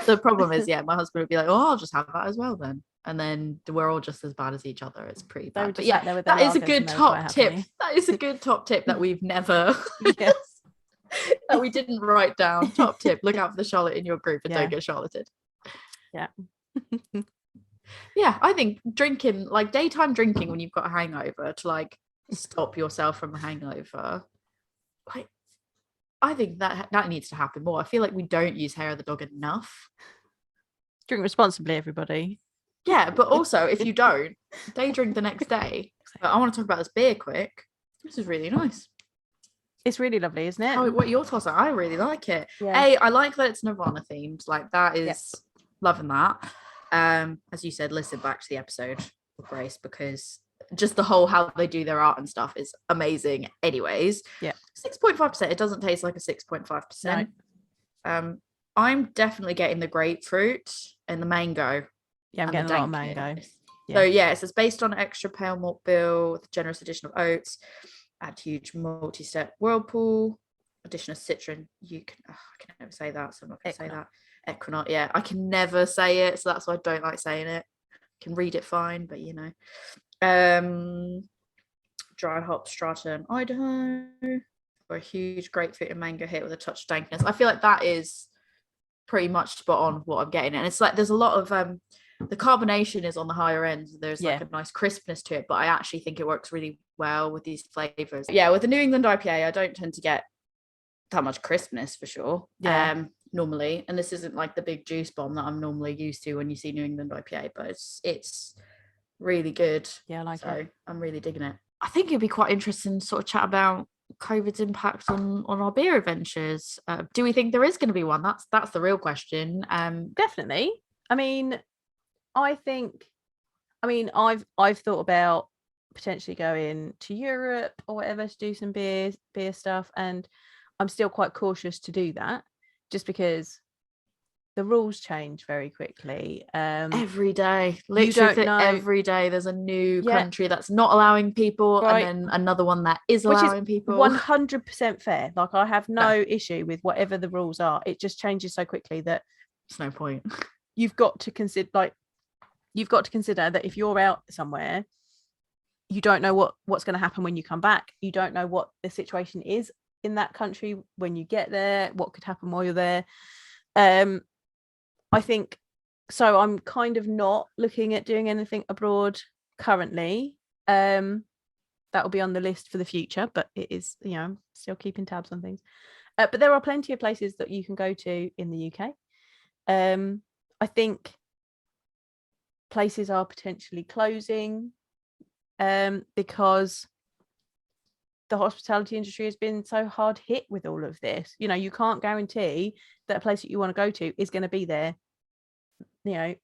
B: The problem is, my husband would be like, oh, I'll just have that as well then. And then we're all just as bad as each other. It's pretty bad. But that is a good top tip. That is a good top tip that we've never that we didn't write down. Top tip: look out for the Charlotte in your group and don't get Charlotted.
A: Yeah.
B: I think drinking, like daytime drinking when you've got a hangover, to like stop yourself from a hangover, like I think that needs to happen more. I feel like we don't use hair of the dog enough.
A: Drink responsibly, everybody.
B: Yeah, but also if you don't, day drink the next day. But I want to talk about this beer quick. This is really nice.
A: It's really lovely, isn't it?
B: Oh, what your thoughts are? I really like it. I like that it's Nirvana themed. Like that is loving that. As you said, listen back to the episode with Grace, because just the whole how they do their art and stuff is amazing. Anyways, 6.5%. It doesn't taste like a 6.5%. No. I'm definitely getting the grapefruit and the mango.
A: Yeah, I'm getting a lot of mango.
B: So it says based on extra pale malt bill with a generous addition of oats, add huge multi-step whirlpool, addition of citron. I can never say that, so I'm not going to say that. Equinox. Yeah, I can never say it, so that's why I don't like saying it. I can read it fine, but dry hop strata and Idaho, or a huge grapefruit and mango hit with a touch of dankness. I feel like that is pretty much spot on what I'm getting, and it's like there's a lot of the carbonation is on the higher end. There's like a nice crispness to it, but I actually think it works really well with these flavors. With the New England IPA, I don't tend to get that much crispness for sure. Normally, and this isn't like the big juice bomb that I'm normally used to when you see New England IPA, but it's really good.
A: I like it.
B: I'm really digging it. I think it'd be quite interesting to sort of chat about COVID's impact on our beer adventures. Do we think there is going to be one? That's the real question.
A: Definitely. I mean, I've thought about potentially going to Europe or whatever to do some beer stuff, and I'm still quite cautious to do that, just because the rules change very quickly.
B: Every day, literally every day, there's a new country that's not allowing people, and then another one that is allowing people.
A: 100% fair. Like I have no issue with whatever the rules are. It just changes so quickly that
B: there's no point.
A: You've got to consider that if you're out somewhere, you don't know what's going to happen when you come back. You don't know what the situation is in that country when you get there, what could happen while you're there. I think so. I'm kind of not looking at doing anything abroad currently. That will be on the list for the future, but it is, I'm still keeping tabs on things. But there are plenty of places that you can go to in the UK. I think places are potentially closing because the hospitality industry has been so hard hit with all of this. You can't guarantee that a place that you want to go to is going to be there,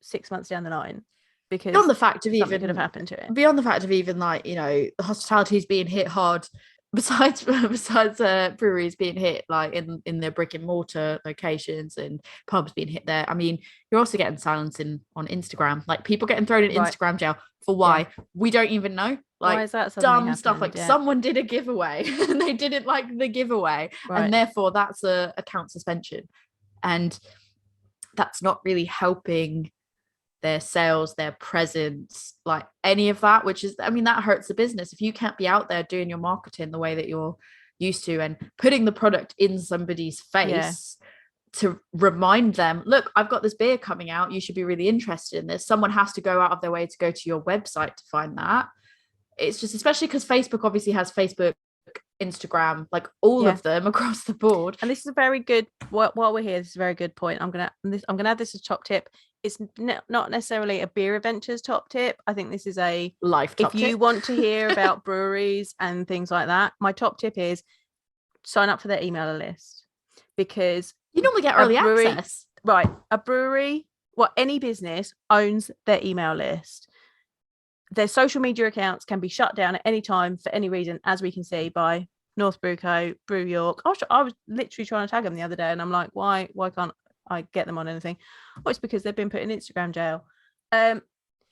A: 6 months down the line, because
B: beyond the fact of
A: something could have happened to it.
B: Beyond the fact of even like, the hospitality is being hit hard. Besides breweries being hit like in their brick and mortar locations and pubs being hit there, I mean, you're also getting silence on Instagram, like people getting thrown in Instagram jail for why we don't even know, like
A: why is that
B: dumb stuff, like someone did a giveaway and they didn't like the giveaway, and therefore that's a account suspension, and that's not really helping their sales, their presence, like any of that, which is, I mean, that hurts the business. If you can't be out there doing your marketing the way that you're used to and putting the product in somebody's face to remind them, look, I've got this beer coming out, you should be really interested in this. Someone has to go out of their way to go to your website to find that. It's just, especially because Facebook obviously has Facebook, Instagram, like all of them across the board.
A: And this is a very good, while we're here, this is a very good point. I'm gonna add this as top tip. It's not necessarily a beer adventures top tip. I think this is a
B: life top tip.
A: If you want to hear about breweries and things like that, my top tip is sign up for their email list, because
B: you normally get early access.
A: Right. A brewery, any business owns their email list. their social media accounts can be shut down at any time for any reason, as we can see by North Brew Co, Brew York. I was literally trying to tag them the other day, and I'm like, why can't I get them on anything? Oh, it's because they've been put in Instagram jail.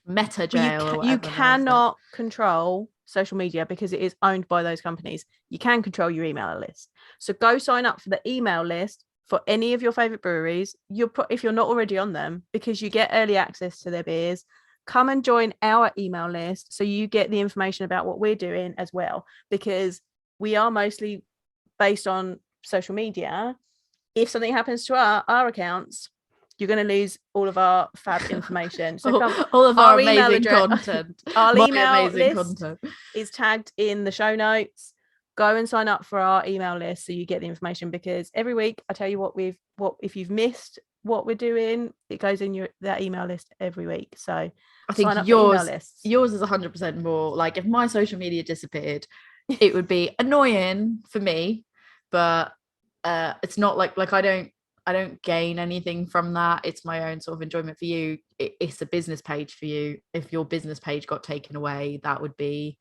B: Meta jail.
A: You cannot control social media because it is owned by those companies. You can control your email list. So go sign up for the email list for any of your favorite breweries. If you're not already on them, because you get early access to their beers. Come and join our email list so you get the information about what we're doing as well, because we are mostly based on social media. If something happens to our accounts, you're going to lose all of our fab information. So
B: all of our amazing content.
A: Our email list is tagged in the show notes. Go and sign up for our email list so you get the information, because every week I tell you what if you've missed what we're doing, it goes in that email list every week. So
B: I think yours is 100% more like, if my social media disappeared, it would be annoying for me, but it's not like I don't gain anything from that. It's my own sort of enjoyment. For you, it's a business page for you. If your business page got taken away, that would be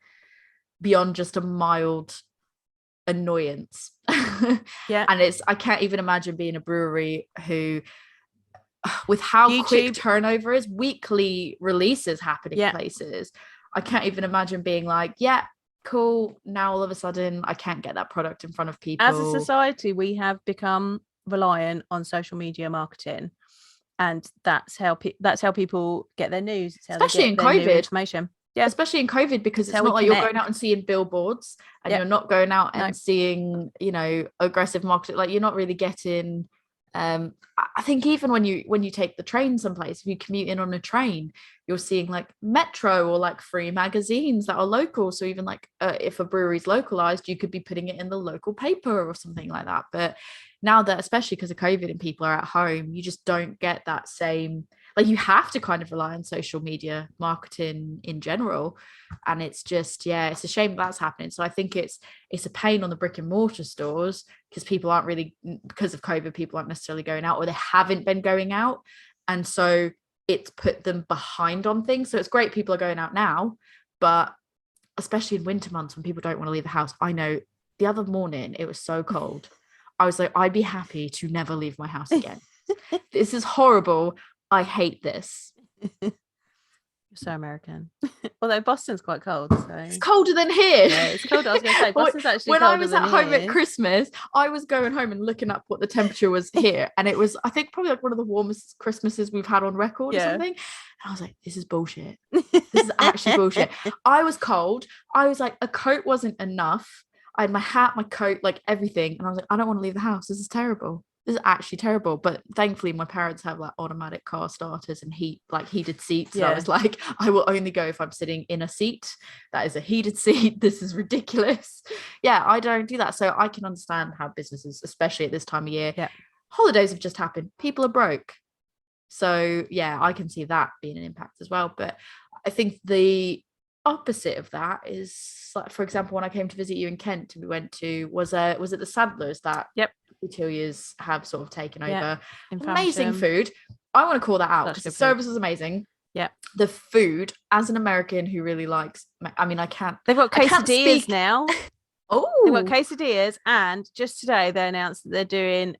B: beyond just a mild annoyance.
A: Yeah.
B: And I can't even imagine being a brewery who, with how quick turnover is, weekly releases happening places, I can't even imagine being like, yeah, cool, now all of a sudden I can't get that product in front of people.
A: As a society, we have become reliant on social media marketing, and that's how people get their news. It's how
B: especially
A: they get
B: in
A: their
B: COVID
A: new information. Yeah,
B: especially in COVID, because it's not like you're going out and seeing billboards, and you're not going out and seeing, aggressive marketing. Like, you're not really getting I think even when you take the train someplace, if you commute in on a train, you're seeing like Metro or like free magazines that are local. So even like if a brewery's localized, you could be putting it in the local paper or something like that. But now that, especially because of COVID and people are at home, you just don't get that same, like, you have to kind of rely on social media marketing in general. And it's just, it's a shame that's happening. So I think it's a pain on the brick and mortar stores, because people aren't really, because of COVID, people aren't necessarily going out, or they haven't been going out. And so it's put them behind on things. So it's great people are going out now, but especially in winter months when people don't want to leave the house. I know the other morning it was so cold. I was like, I'd be happy to never leave my house again. This is horrible. I hate this.
A: You're so American. Although Boston's quite cold. So
B: it's colder than here.
A: Yeah, it's colder. I was going to say, Boston's actually
B: when
A: colder
B: I was at home
A: here.
B: at Christmas, I was going home and looking up what the temperature was here. And it was, I think, probably like one of the warmest Christmases we've had on record or something. And I was like, this is bullshit. This is actually bullshit. I was cold. I was like, a coat wasn't enough. I had my hat, my coat, like everything. And I was like, I don't want to leave the house. This is terrible. This is actually terrible. But thankfully my parents have like automatic car starters and heated seats. And I was like, I will only go if I'm sitting in a seat that is a heated seat. This is ridiculous. I don't do that. So I can understand how businesses, especially at this time of year, holidays have just happened, people are broke. So I can see that being an impact as well. But I think the opposite of that is, like, for example, when I came to visit you in Kent, we went to, was it the Sadlers that hoteliers have sort of taken over? Amazing food. I want to call that out because the service was amazing. The food, as an American who really likes, I mean, I can't,
A: they've got quesadillas now.
B: They've
A: got quesadillas, and just today they announced that they're doing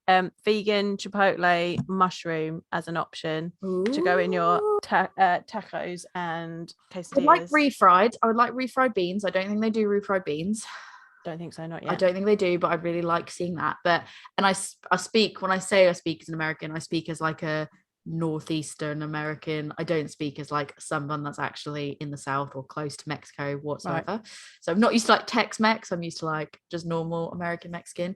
A: vegan chipotle mushroom as an option to go in your tacos and quesadillas.
B: I would like refried beans. I don't think they do refried beans.
A: Don't think so, not yet.
B: I don't think they do, but I'd really like seeing that. But, and I speak, when I say I speak as an American, I speak as like a Northeastern American. I don't speak as like someone that's actually in the South or close to Mexico whatsoever. So I'm not used to like Tex-Mex. I'm used to like just normal American Mexican.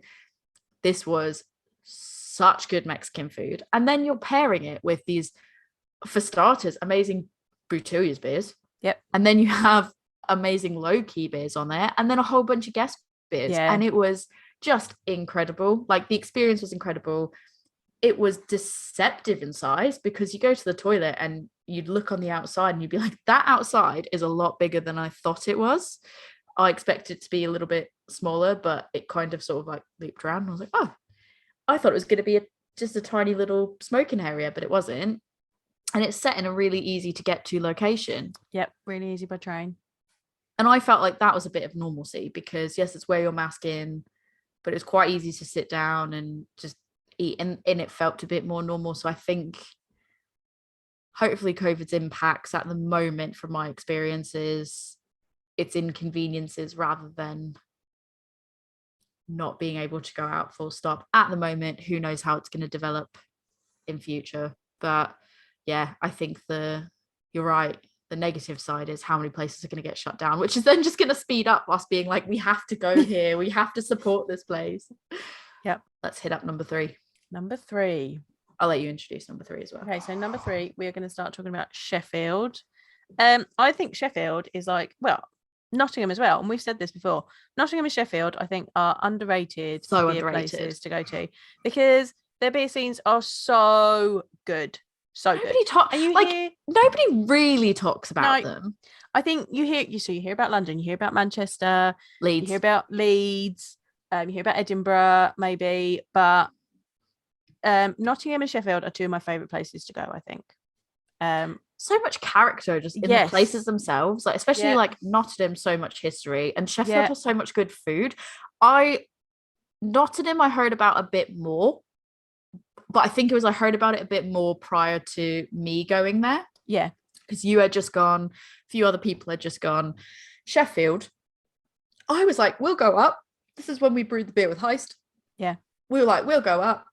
B: This was such good Mexican food. And then you're pairing it with these, for starters, amazing Brutillas beers. And then you have amazing low-key beers on there, and then a whole bunch of guest beers. And it was just incredible. Like, the experience was incredible. It was deceptive in size, because you go to the toilet and you'd look on the outside and you'd be like, that outside is a lot bigger than I thought it was. I expected it to be a little bit smaller, but it kind of sort of like looped around. And I was like, oh, I thought it was going to be just a tiny little smoking area, but it wasn't. and it's set in a really easy to get to location.
A: Yep, really easy by train.
B: And I felt like that was a bit of normalcy because yes, it's wear your mask in, but it's quite easy to sit down and just eat, and it felt a bit more normal. So I think hopefully COVID's impacts at the moment, from my experiences, it's inconveniences rather than not being able to go out full stop at the moment. Who knows how it's going to develop in future, but yeah, I think you're right, the negative side is how many places are going to get shut down, which is then just going to speed up us being like, we have to go here, we have to support this place.
A: Yep.
B: Let's hit up number 3.
A: Number 3.
B: I'll let you introduce number 3 as well.
A: Okay, so number 3, we are going to start talking about Sheffield. I think Sheffield is like, well, Nottingham as well, and we've said this before. Nottingham and Sheffield, I think, are underrated.
B: So
A: beer
B: underrated
A: places to go to because their beer scenes are so good. So
B: nobody talks, like, nobody really talks about them.
A: I think you hear about London, you hear about Manchester,
B: Leeds,
A: you hear about Leeds, you hear about Edinburgh, maybe, but Nottingham and Sheffield are 2 of my favourite places to go, I think.
B: So much character just in the places themselves, like especially like Nottingham, so much history, and Sheffield has so much good food. Nottingham I heard about a bit more, but I think I heard about it a bit more prior to me going there.
A: Yeah,
B: because you had just gone, a few other people had just gone. Sheffield, I was like, we'll go up. This is when we brewed the beer with Heist.
A: Yeah,
B: we were like, we'll go up,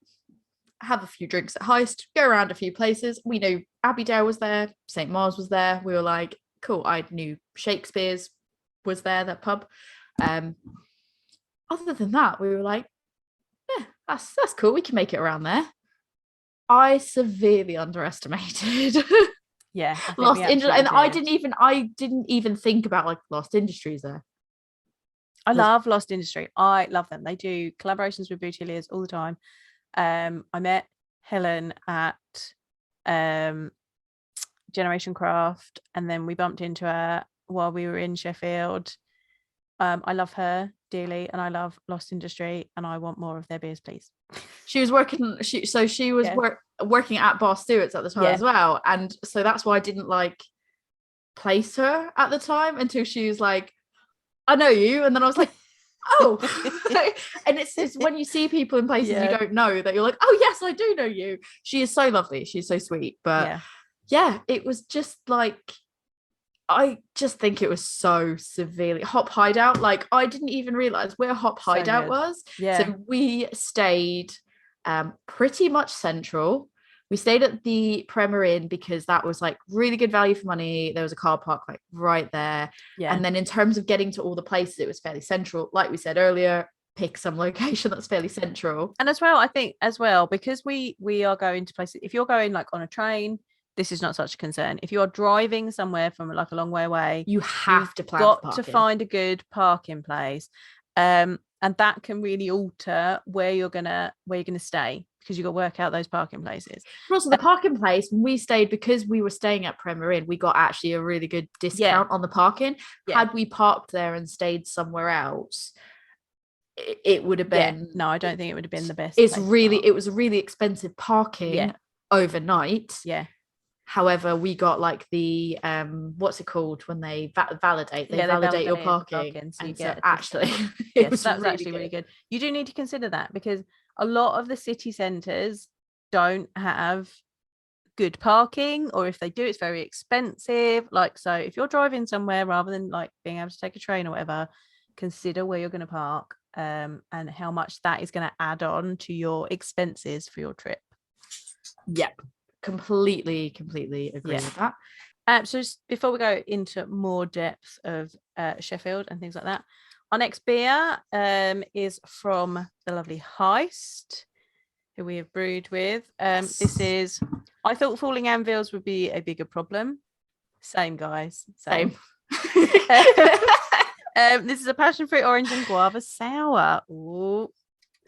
B: have a few drinks at Heist, go around a few places. We knew Abbeydale was there, St. Mars was there. We were like, cool. I knew Shakespeare's was there, that pub. Other than that, we were like, yeah, that's cool. We can make it around there. I severely underestimated Lost Industries, and I didn't even think about like Lost Industries there.
A: I love Lost Industry. I love them. They do collaborations with Bouteliers all the time. I met Helen at Generation Craft, and then we bumped into her while we were in Sheffield. I love her dearly, and I love Lost Industry, and I want more of their beers, please.
B: She was working. She was working at Bar Stewart's at the time as well, and so that's why I didn't like place her at the time until she was like, "I know you," and then I was like, "Oh," and it's when you see people in places you don't know that you're like, "Oh yes, I do know you." She is so lovely. She's so sweet, but yeah, it was just like, I just think it was so severely Hop Hideout. Like, I didn't even realize where Hop Hideout was. Yeah. So we stayed pretty much central. We stayed at the Premier Inn because that was like really good value for money. There was a car park like right there. Yeah. And then in terms of getting to all the places, it was fairly central. Like we said earlier, pick some location that's fairly central.
A: And as well, I think as well, because we are going to places, if you're going like on a train, this is not such a concern. If you're driving somewhere from like a long way away,
B: you have to plan
A: got to find a good parking place, and that can really alter where you're gonna stay, because you got to work out those parking places.
B: But also the parking place, when we stayed, because we were staying at Premier Inn, we got actually a really good discount on the parking. Had we parked there and stayed somewhere else, it would have been
A: no, I don't think it would have been the best.
B: It was a really expensive parking overnight. However, we got like the what's it called when they validate your parking,
A: so you
B: get actually
A: that was actually really good. You do need to consider that, because a lot of the city centres don't have good parking, or if they do, it's very expensive. Like, so if you're driving somewhere, rather than like being able to take a train or whatever, consider where you're going to park, and how much that is going to add on to your expenses for your trip.
B: Yep. Completely agree with
A: that. So just before we go into more depth of Sheffield and things like that, our next beer is from the lovely Heist, who we have brewed with. This is, I thought Falling Anvils would be a bigger problem. Same, guys. Same. This is a passion fruit orange and guava sour. Ooh.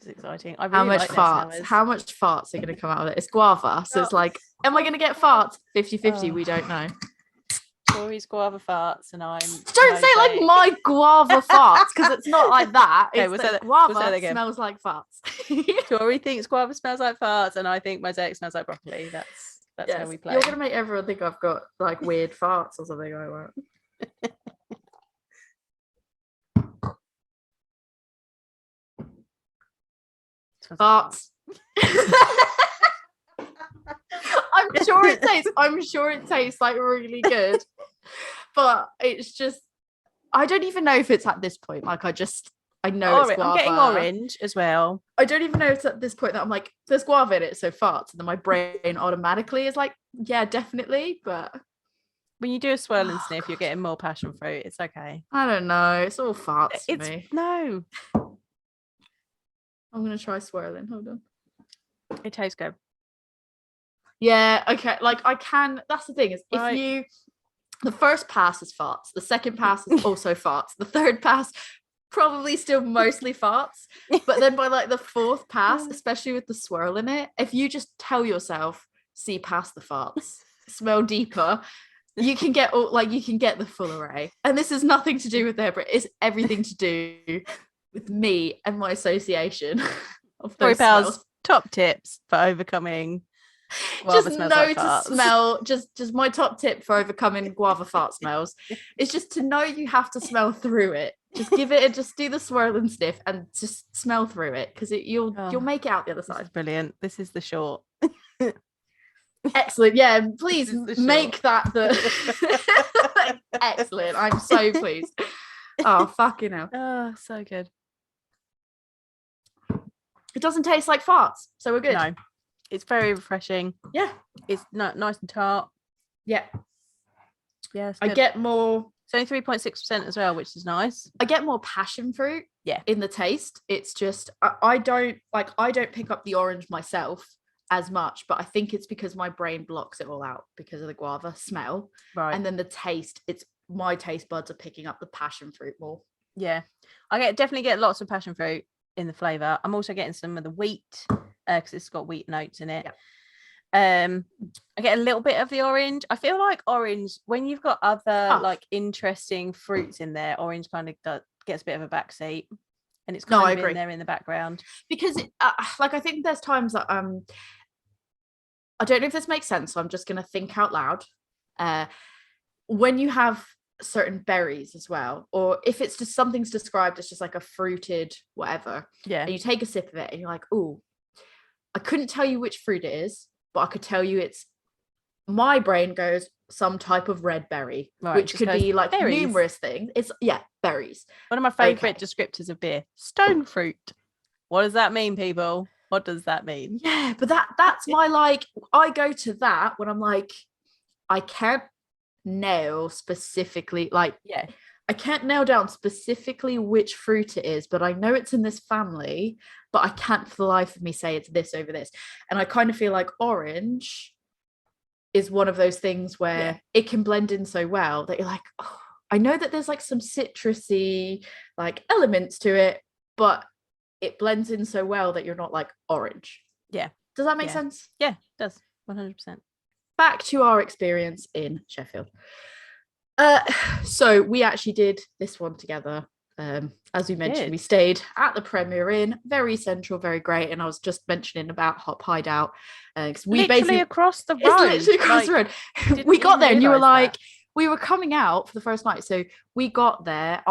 A: Exciting. I really
B: How much farts are going to come out of it? It's guava, so it's like, am I going to get farts? 50-50. We don't know.
A: Tori's guava farts, and I'm
B: don't say like my guava farts, because it's not like that.
A: Okay,
B: we'll say that guava smells like farts.
A: Tori thinks guava smells like farts, and I think mosaic smells like broccoli. That's That's how we play.
B: You're gonna make everyone think I've got like weird farts or something like that. Farts. I'm sure it tastes like really good, but it's just, I don't even know if it's at this point. Like, I know it's guava.
A: I'm getting orange as well.
B: I don't even know if it's at this point that I'm like, there's guava in it, so farts. And then my brain automatically is like, yeah, definitely. But
A: when you do a swirl and sniff, you're getting more passion fruit. It's okay.
B: I don't know. It's all farts to me.
A: No.
B: I'm going to try swirling. Hold on.
A: It tastes good.
B: Yeah, okay. Like, I can, that's the thing is, if the first pass is farts, the second pass is also farts, the third pass probably still mostly farts, but then by like the fourth pass, especially with the swirl in it, if you just tell yourself, see past the farts, smell deeper, you can get the full array. And this is nothing to do with there, but it's everything to do with me and my association of those smells.
A: Top tips for overcoming
B: just know to smell. Just my top tip for overcoming guava fart smells is just to know you have to smell through it. Just give it and just do the swirl and sniff and just smell through it, because you'll make it out the other side.
A: This is brilliant. This is the short.
B: Excellent. Yeah, please make that the excellent. I'm so pleased. Oh, fucking hell.
A: Oh, so good.
B: It doesn't taste like farts, so we're good.
A: No. It's very refreshing.
B: Yeah.
A: It's nice and tart.
B: Yeah.
A: Yeah.
B: I get more.
A: It's only 3.6% as well, which is nice.
B: I get more passion fruit.
A: Yeah.
B: In the taste. It's just I don't pick up the orange myself as much, but I think it's because my brain blocks it all out because of the guava smell.
A: Right.
B: And then the taste, it's my taste buds are picking up the passion fruit more.
A: Yeah. I definitely get lots of passion fruit in the flavour. I'm also getting some of the wheat because it's got wheat notes in it. Yeah. I get a little bit of the orange. I feel like orange, when you've got other like interesting fruits in there, orange kind of gets a bit of a backseat, and it's kind of in there in the background.
B: Because like I think there's times that I don't know if this makes sense, so I'm just gonna think out loud. When you have certain berries as well, or if it's just something's described as just like a fruited whatever, and you take a sip of it and you're like, oh, I couldn't tell you which fruit it is, but I could tell you it's, my brain goes some type of red berry, which could be like berries. Numerous things. It's berries.
A: One of my favorite descriptors of beer, stone fruit. What does that mean, people? What does that mean?
B: Yeah, but that's my like, I go to that when I'm like, I can't nail specifically, like, I can't nail down specifically which fruit it is, but I know it's in this family, but I can't for the life of me say it's this over this. And I kind of feel like orange is one of those things where it can blend in so well that you're like, oh, I know that there's like some citrusy like elements to it, but it blends in so well that you're not like orange.
A: Yeah.
B: Does that make sense?
A: Yeah, it does. 100%.
B: Back to our experience in Sheffield. So we actually did this one together. As we mentioned, we stayed at the Premier Inn, very central, very great. And I was just mentioning about Hop Hideout. We
A: literally across the road.
B: It's literally across the road. We got there and you were like, we were coming out for the first night. So we got there.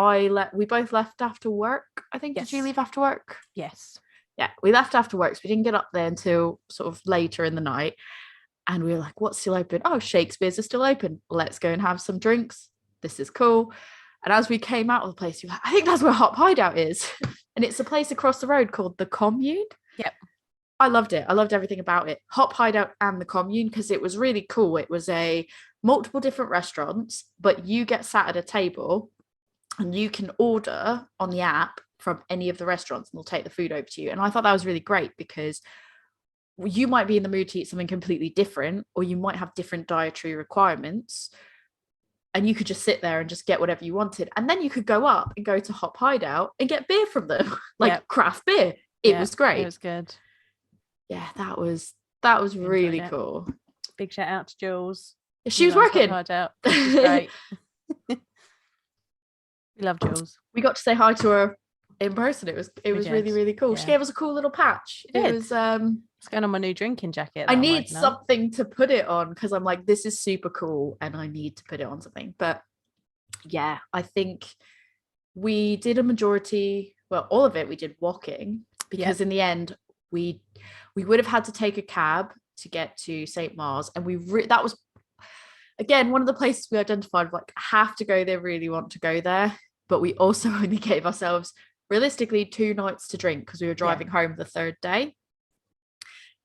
B: We both left after work, I think. Did you leave after work?
A: Yes.
B: Yeah, we left after work. So we didn't get up there until sort of later in the night. And we were like, what's still open? Oh, Shakespeare's is still open. Let's go and have some drinks. This is cool. And as we came out of the place, we were like, I think that's where Hop Hideout is. And it's a place across the road called the Commune.
A: Yep.
B: I loved it. I loved everything about it. Hop Hideout and the Commune, because it was really cool. It was multiple different restaurants, but you get sat at a table and you can order on the app from any of the restaurants and they'll take the food over to you. And I thought that was really great because you might be in the mood to eat something completely different, or you might have different dietary requirements, and you could just sit there and just get whatever you wanted. And then you could go up and go to Hop Hideout and get beer from them, like craft beer. It was great.
A: It was good.
B: Yeah, that was really cool.
A: Big shout out to Jules.
B: She was working.
A: Hideout. Great. We love Jules.
B: We got to say hi to her in person. It was really,
A: did.
B: really cool. She
A: Yeah.
B: gave us a cool little patch.
A: She
B: It
A: did.
B: was
A: It's going on my new drinking jacket
B: I
A: that I'm
B: need
A: working on.
B: something to put it on because I'm like, this is super cool and I need to put it on something. But yeah, I think we did a majority, well, all of it we did walking, because in the end we would have had to take a cab to get to St. Mars, and that was again one of the places we identified, like, have to go there, really want to go there, but we also only gave ourselves realistically 2 nights to drink because we were driving home the third day,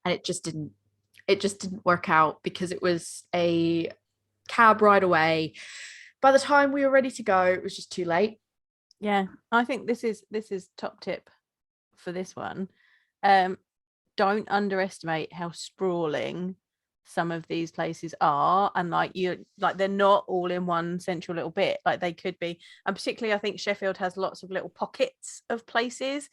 B: and it just didn't work out because it was a cab ride away. By the time we were ready to go, it was just too late.
A: Yeah, I think this is top tip for this one. Don't underestimate how sprawling some of these places are, and like they're not all in one central little bit. Like they could be, and particularly I think Sheffield has lots of little pockets of places.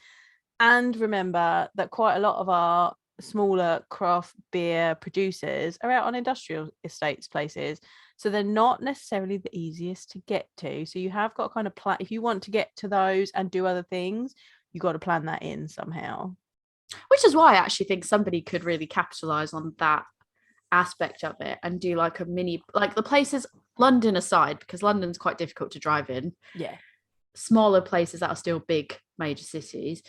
A: And remember that quite a lot of our smaller craft beer producers are out on industrial estates places, so they're not necessarily the easiest to get to. So you have got to kind of plan if you want to get to those and do other things. You got to plan that in somehow.
B: Which is why I actually think somebody could really capitalize on that aspect of it and do like a mini, like the places, London aside, because London's quite difficult to drive in.
A: Yeah.
B: Smaller places that are still big major cities,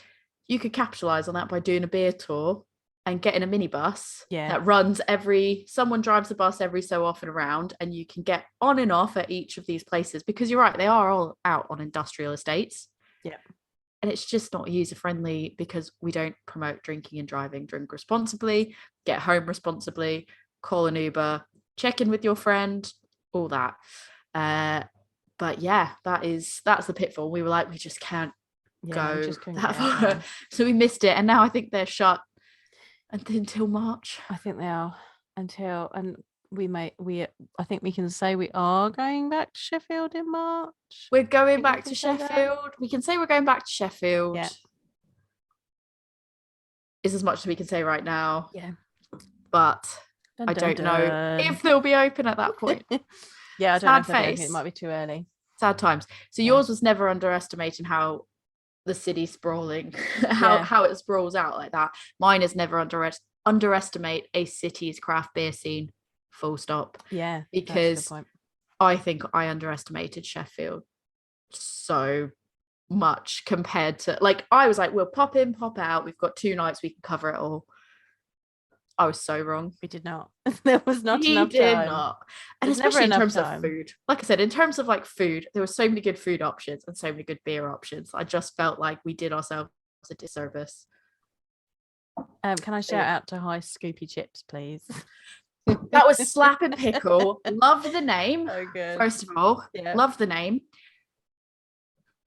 B: you could capitalize on that by doing a beer tour and getting a minibus that runs someone drives a bus every so often around, and you can get on and off at each of these places, because you're right, they are all out on industrial estates.
A: Yeah.
B: And it's just not user friendly because we don't promote drinking and driving. Drink responsibly, get home responsibly, call an Uber, check in with your friend, all that. But yeah, that's the pitfall. We were like, we just can't go that far. So we missed it, and now I think they're shut until March.
A: I think they are and I think we can say we are going back to Sheffield in March.
B: We're going back to Sheffield. We can say we're going back to Sheffield.
A: Yeah.
B: Is as much as we can say right now.
A: Yeah.
B: But I don't know if they'll be open at that point.
A: Yeah, I don't know if it might be too early.
B: Sad times. So yours was never underestimating how the city sprawling, how it sprawls out like that. Mine is never underestimate a city's craft beer scene, full stop.
A: Yeah,
B: because I think I underestimated Sheffield so much compared to, like, I was like, we'll pop in, pop out, we've got 2 nights, we can cover it all. I was so wrong.
A: We did not. There was not enough time.
B: Did not. And especially in terms of food. Like I said, in terms of like food, there were so many good food options and so many good beer options. I just felt like we did ourselves a disservice.
A: Can I shout out to High Scoopy Chips, please?
B: That was Slap and Pickle. Love the name.
A: Oh, good.
B: First of all, love the name.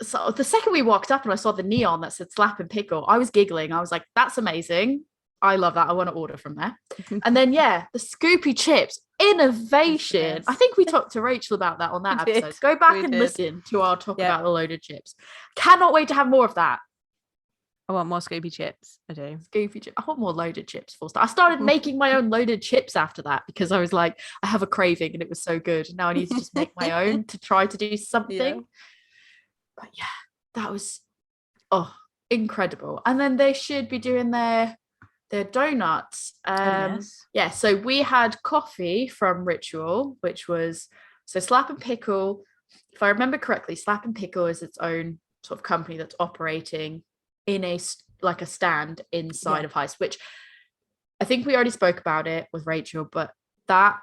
B: So the second we walked up and I saw the neon that said Slap and Pickle, I was giggling. I was like, that's amazing. I love that. I want to order from there. And then, the Scoopy Chips, innovation. Yes. I think we talked to Rachel about that on that episode. Go back and listen to our talk about the loaded chips. Cannot wait to have more of that.
A: I want more Scoopy Chips. I do.
B: Scoopy Chips. I want more loaded chips. Full stop. I started making my own loaded chips after that because I was like, I have a craving and it was so good. Now I need to just make my own to try to do something. Yeah. But that was incredible. And then they should be doing their donuts. So we had coffee from Ritual, which was Slap and Pickle. If I remember correctly, Slap and Pickle is its own sort of company that's operating in a stand inside of Heist, which I think we already spoke about it with Rachel, but that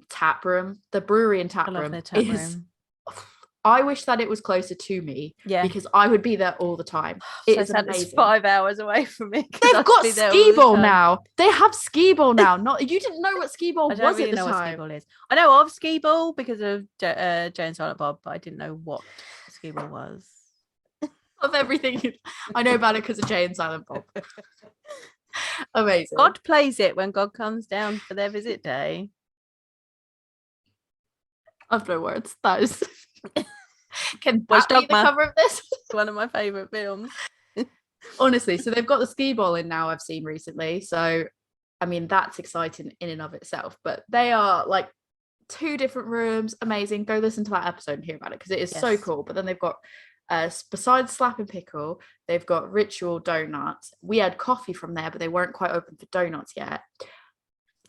B: tap room, the brewery and tap room is I wish that it was closer to me, because I would be there all the time. It's amazing.
A: It's 5 hours away from me.
B: They've got skee ball now. They have skee ball now. You didn't know what skee ball was at the time. I don't know what skee ball is. I know of skee ball because of Jay and Silent Bob, but I didn't know what skee ball was. Of everything, I know about it because of Jay and Silent Bob. Amazing.
A: God plays it when God comes down for their visit day.
B: I've no words. That is. Can that be the cover of this?
A: It's one of my favorite films.
B: Honestly, so they've got the skee ball in now. I've seen recently, so I mean that's exciting in and of itself. But they are like 2 different rooms. Amazing. Go listen to that episode and hear about it because it is so cool. But then they've got besides Slap and Pickle, they've got Ritual Donuts. We had coffee from there, but they weren't quite open for donuts yet.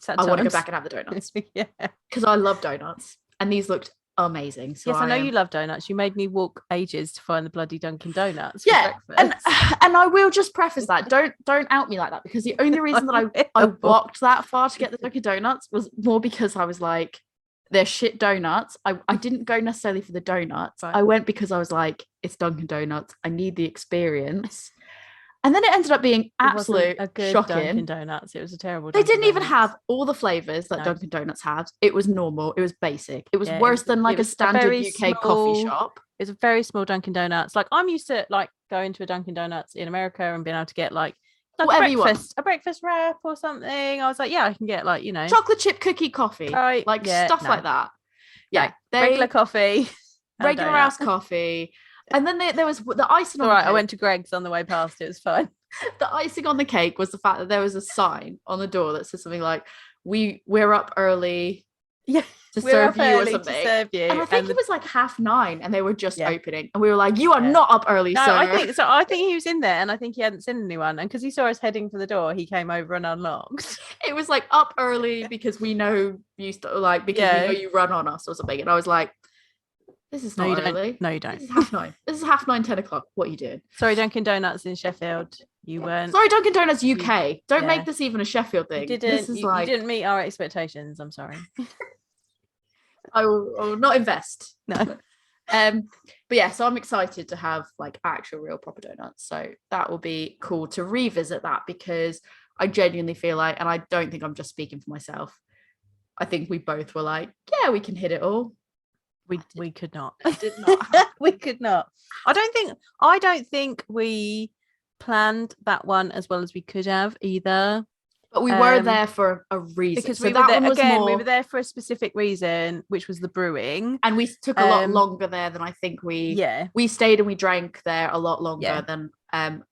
B: I want to go back and have the donuts.
A: Yeah,
B: because I love donuts, and these looked amazing. So
A: yes, I know you love donuts. You made me walk ages to find the bloody Dunkin' Donuts for breakfast.
B: And I will just preface that. Don't out me like that, because the only reason that I walked that far to get the Dunkin' Donuts was more because I was like, they're shit donuts. I didn't go necessarily for the donuts. Right. I went because I was like, it's Dunkin' Donuts. I need the experience. And then it ended up being absolute
A: a good
B: shocking.
A: Dunkin' Donuts. It was a terrible.
B: They didn't even have all the flavors that Dunkin' Donuts had. It was normal. It was basic. It was worse than like a standard UK coffee shop.
A: It's a very small Dunkin' Donuts. Like, I'm used to like going to a Dunkin' Donuts in America and being able to get like a breakfast wrap or something. I was like, yeah, I can get like, you know,
B: chocolate chip cookie coffee, right? Like stuff like that. Yeah,
A: regular coffee,
B: regular ass coffee. And then there was the icing on the cake.
A: I went to Greg's on the way past. It was fine.
B: The icing on the cake was the fact that there was a sign on the door that said something like, we're up early to serve you or something. And I think it was like 9:30 and they were just opening. And we were like, you are not up early, sir.
A: I think he was in there, and I think he hadn't seen anyone. And because he saw us heading for the door, he came over and unlocked.
B: It was like, up early because we know you we know you run on us or something. And I was like, this is not early.
A: No, you don't.
B: This is 9:30. This is 9:30, 10 o'clock. What are you doing?
A: Sorry, Dunkin' Donuts in Sheffield. You weren't.
B: Sorry, Dunkin' Donuts UK. Don't make this even a Sheffield thing.
A: You didn't meet our expectations. I'm sorry.
B: I will not invest.
A: No.
B: But yeah, so I'm excited to have like actual real proper donuts. So that will be cool to revisit that, because I genuinely feel like, and I don't think I'm just speaking for myself, I think we both were like, yeah, we can hit it all.
A: We could not.
B: I did not.
A: We could not. I don't think we planned that one as well as we could have either.
B: But we were there for a reason.
A: Because we were there for a specific reason, which was the brewing.
B: And we took a lot longer there than I think we stayed and we drank there a lot longer than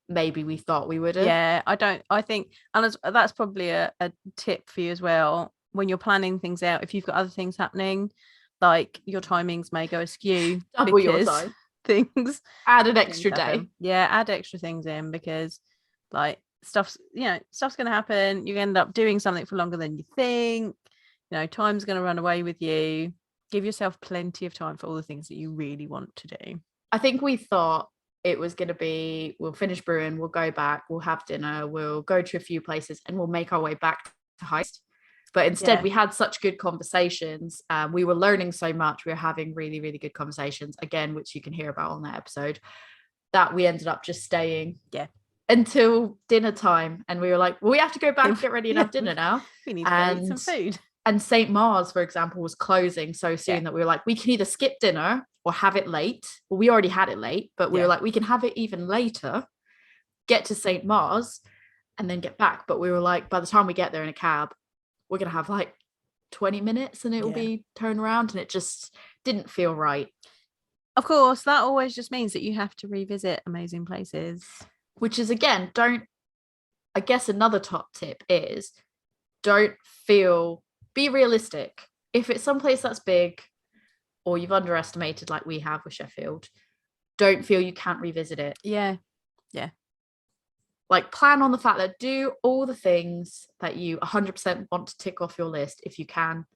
B: maybe we thought we would have.
A: Yeah, I think, and that's probably a tip for you as well. When you're planning things out, if you've got other things happening, like your timings may go askew.
B: Double your time.
A: Things.
B: Add an extra day.
A: Yeah, add extra things in, because like stuff's going to happen. You end up doing something for longer than you think. You know, time's going to run away with you. Give yourself plenty of time for all the things that you really want to do.
B: I think we thought it was going to be, we'll finish brewing, we'll go back, we'll have dinner, we'll go to a few places, and we'll make our way back to Heist. But instead, we had such good conversations. We were learning so much. We were having really, really good conversations, again, which you can hear about on that episode, that we ended up just staying until dinner time. And we were like, well, we have to go back and get ready and have dinner now.
A: We need to eat some food.
B: And St. Mars, for example, was closing so soon that we were like, we can either skip dinner or have it late. Well, we already had it late, but we were like, we can have it even later, get to St. Mars, and then get back. But we were like, by the time we get there in a cab, we're going to have like 20 minutes and it will be turned around, and it just didn't feel right.
A: Of course, that always just means that you have to revisit amazing places.
B: Which is, again, I guess another top tip is, be realistic. If it's someplace that's big or you've underestimated like we have with Sheffield, don't feel you can't revisit it.
A: Yeah.
B: Like, plan on the fact that do all the things that you 100% want to tick off your list if you can,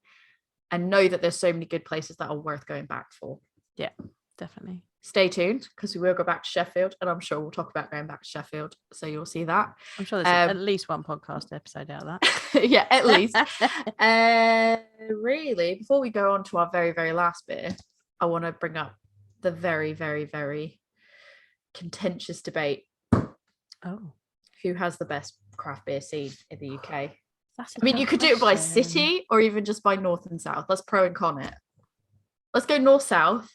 B: and know that there's so many good places that are worth going back for.
A: Yeah, definitely.
B: Stay tuned, because we will go back to Sheffield, and I'm sure we'll talk about going back to Sheffield, so you'll see that.
A: I'm sure there's at least one podcast episode out of that.
B: Yeah, at least. Really, before we go on to our very, very last bit, I want to bring up the very, very, very contentious debate.
A: Oh.
B: Who has the best craft beer scene in the UK? I
A: mean,
B: you could do it by city or even just by north and south. Let's pro and con it. Let's go north-south,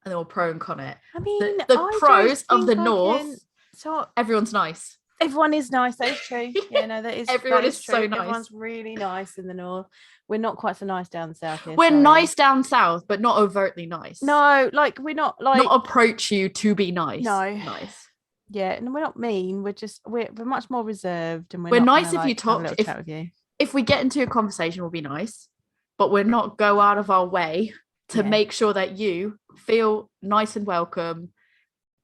B: and then we'll pro and con it.
A: I mean,
B: the pros of the north, everyone's nice.
A: Everyone is nice. That is true. Yeah, no, that is.
B: Everyone is
A: true.
B: so nice.
A: Everyone's really nice in the north. We're not quite so nice down the south here.
B: We're nice down south, but not overtly nice.
A: No, like we're not like
B: not approach you to be nice.
A: No,
B: nice.
A: Yeah, and we're not mean. We're much more reserved, and
B: we're nice if you talk. If we get into a conversation, we'll be nice, but we're not go out of our way to make sure that you feel nice and welcome,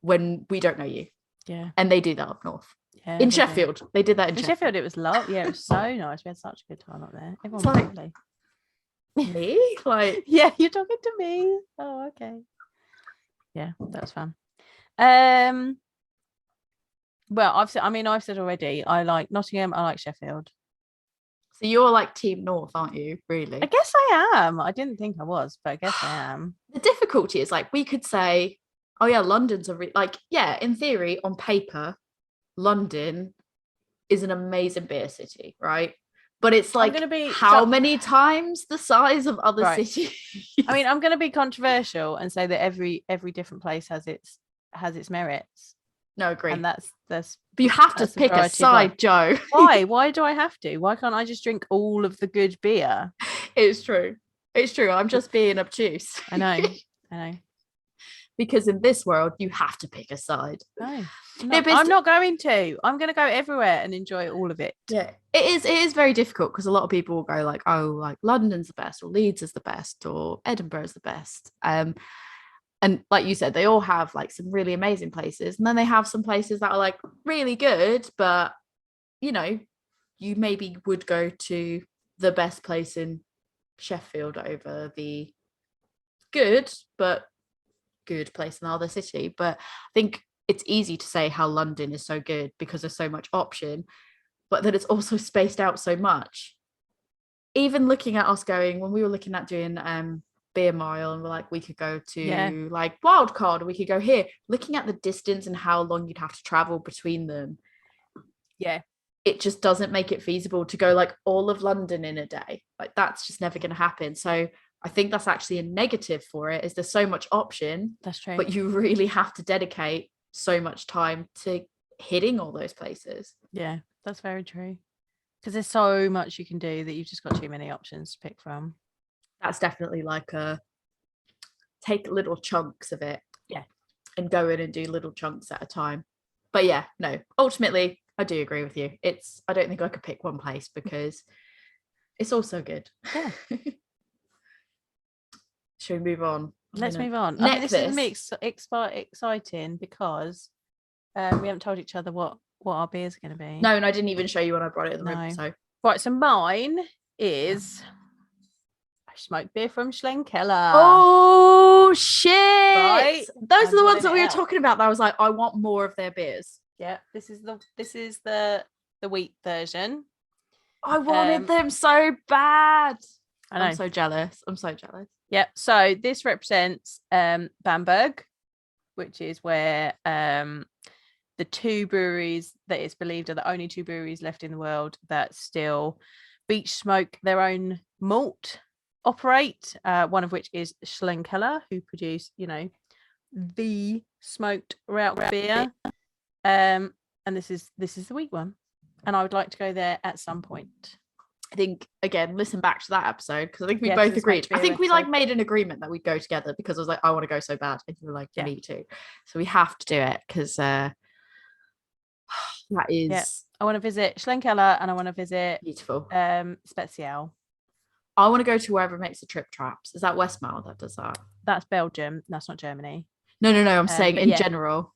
B: when we don't know you.
A: Yeah.
B: And they do that up north.
A: Yeah.
B: In Sheffield. They did that in Sheffield.
A: Sheffield, it was lovely. Yeah, it was so nice. We had such a good time up there. Everyone was
B: like,
A: lovely.
B: Me? Like,
A: yeah, you're talking to me. Oh, okay. Yeah, that's fun. Well, I've said already, I like Nottingham, I like Sheffield.
B: So you're like Team North, aren't you? Really?
A: I guess I am. I didn't think I was, but I guess I am.
B: The difficulty is like we could say, oh yeah, London's like, yeah, in theory, on paper, London is an amazing beer city, right? But it's like many times the size of other cities.
A: I mean, I'm going to be controversial and say that every different place has its merits.
B: No, agree.
A: And that's
B: but you have to pick a side, Joe.
A: Why do I have to? Why can't I just drink all of the good beer?
B: It's true. I'm just being obtuse.
A: I know.
B: Because in this world, you have to pick a side.
A: No, I'm not going to. I'm going to go everywhere and enjoy all of it.
B: Yeah, it is very difficult because a lot of people will go like, oh, like London's the best, or Leeds is the best, or Edinburgh is the best. And like you said, they all have like some really amazing places, and then they have some places that are like really good, but you know, you maybe would go to the best place in Sheffield over the good place in the other city. But I think it's easy to say how London is so good because there's so much option, but that it's also spaced out so much. Even looking at us going, when we were looking at doing beer mile, and we're like, we could go to like Wildcard, or we could go here, looking at the distance and how long you'd have to travel between them, it just doesn't make it feasible to go like all of London in a day. Like that's just never going to happen. So I think that's actually a negative for it, is there's so much option.
A: That's true.
B: But you really have to dedicate so much time to hitting all those places.
A: Yeah, that's very true. Because there's so much you can do that you've just got too many options to pick from.
B: That's definitely like take little chunks of it.
A: Yeah.
B: And go in and do little chunks at a time. But yeah, no, ultimately, I do agree with you. I don't think I could pick one place because it's all so good.
A: Yeah.
B: Should we move on?
A: Let's move on. I think this is exciting because we haven't told each other what our beers are going to be.
B: No, and I didn't even show you when I brought it in the room. So
A: right, so mine is smoked beer from Schlenkeller.
B: Oh shit! Right? Those are the ones that we were talking about. That I was like, I want more of their beers.
A: Yeah, this is the wheat version.
B: I wanted them so bad. I know. I'm so jealous.
A: Yep. So this represents Bamberg, which is where the two breweries that it's believed are the only two breweries left in the world that still beach smoke their own malt operate. One of which is Schlenkeller, who produce, the smoked route beer. And this is the wheat one. And I would like to go there at some point.
B: I think, again, listen back to that eepisode because I think we both agreed. I think we made an agreement that we'd go together because I was like, I want to go so bad. And you were like, me too. So we have to do it because that is... Yeah.
A: I want to visit Schlenkeller and I want to visit...
B: Beautiful.
A: Special.
B: I want to go to wherever makes the trip traps. Is that Westmalle that does that?
A: That's Belgium. That's not Germany.
B: No. I'm saying in general,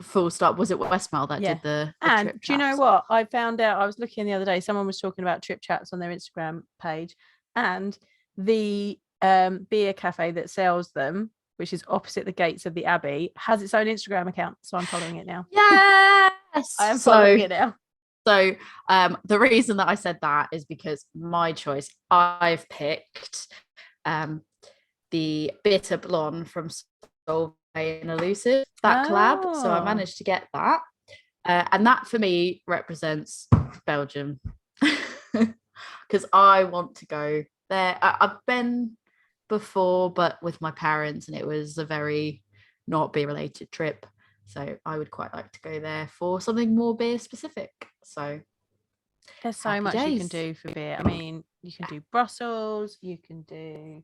B: full stop. Was it Westmalle that did the
A: and
B: trip
A: do you know what I found out? I was looking the other day, someone was talking about trip chats on their Instagram page, and the beer cafe that sells them, which is opposite the gates of the Abbey, has its own Instagram account, so I'm following it now.
B: Yes.
A: I am following it now.
B: So the reason that I said that is because my choice, I've picked the bitter blonde from Solvay and Elusive, that collab. So I managed to get that. And that for me represents Belgium because I want to go there. I've been before, but with my parents, and it was a very not beer related trip. So I would quite like to go there for something more beer specific. So
A: there's so much you can do for beer. I mean, you can do Brussels, you can do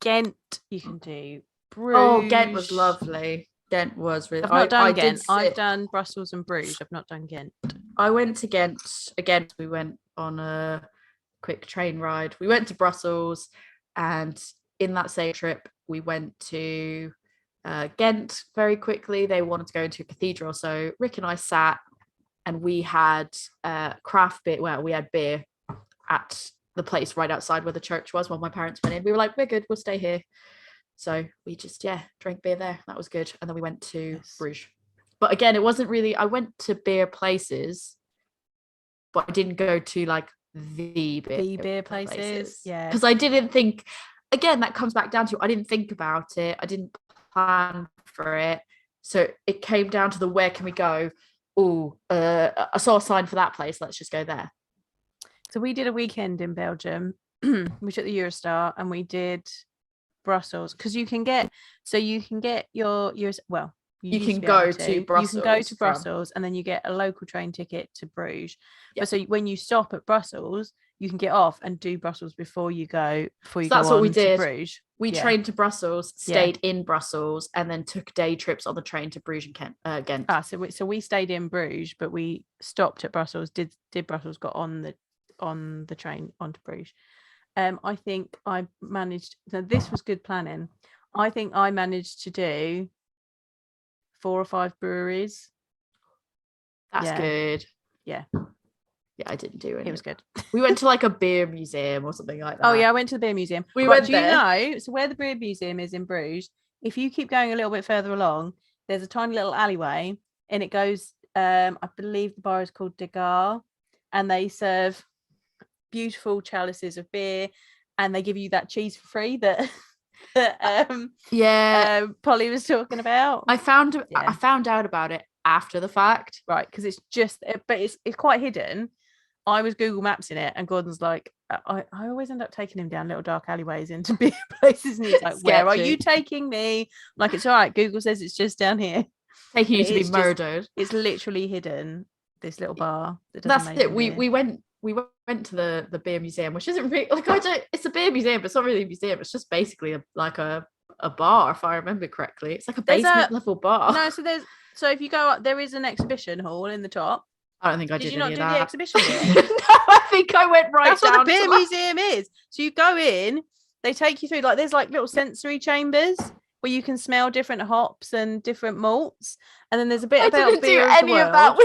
A: Ghent, you can do Brew.
B: Oh, Ghent was lovely. Ghent was really...
A: I've not done Ghent. I've done Brussels and Bruges. I've not done Ghent.
B: I went to Ghent again. We went on a quick train ride. We went to Brussels, and in that same trip, we went to Ghent very quickly. They wanted to go into a cathedral, so Rick and I sat and we had craft beer. Well, we had beer at the place right outside where the church was while my parents went in. We were like, we're good, we'll stay here. So we just drank beer there. That was good. And then we went to Bruges. But again, it wasn't really, I went to beer places, but I didn't go to like the beer places.
A: Yeah.
B: Because I didn't think, again, that comes back down to, I didn't think about it. I didn't plan for it. So it came down to the where can we go? Oh, I saw a sign for that place. Let's just go there.
A: So we did a weekend in Belgium. We took the Eurostar and we did Brussels, because you can get your well,
B: you can go to Brussels.
A: You can go to Brussels and then you get a local train ticket to Bruges. Yep. But so when you stop at Brussels, you can get off and do Brussels before you go. That's what we did. Bruges.
B: We trained to Brussels, stayed in Brussels, and then took day trips on the train to Bruges and Ghent.
A: So we stayed in Bruges, but we stopped at Brussels. Did Brussels, got on the train onto Bruges. I think I managed. Now this was good planning. I think I managed to do 4 or 5 breweries.
B: That's good.
A: Yeah.
B: Yeah, I didn't do it.
A: It was good.
B: We went to like a beer museum or something like that.
A: Oh yeah, I went to the beer museum.
B: We went there.
A: Do you know? So where the beer museum is in Bruges, if you keep going a little bit further along, there's a tiny little alleyway, and it goes. I believe the bar is called Degar, and they serve beautiful chalices of beer, and they give you that cheese for free that Polly was talking about.
B: I found out about it after the fact,
A: right? Because it's just, but it's quite hidden. I was Google Maps in it, and Gordon's like, I always end up taking him down little dark alleyways into beer places, and he's like, where are you taking me? I'm like, it's all right, Google says it's just down here.
B: Taking you to be murdered.
A: It's literally hidden, this little bar.
B: That's it. We went to the beer museum, which isn't really like, it's a beer museum, but it's not really a museum. It's just basically a bar, if I remember correctly. It's like a basement level bar.
A: No, so if you go up, there is an exhibition hall in the top.
B: I don't think I did.
A: Did you not do
B: that.
A: The exhibition hall?
B: No, I think I went right.
A: That's down what the beer museum is. So you go in, they take you through, like, there's like little sensory chambers where you can smell different hops and different malts, and then there's a bit about beer of the world.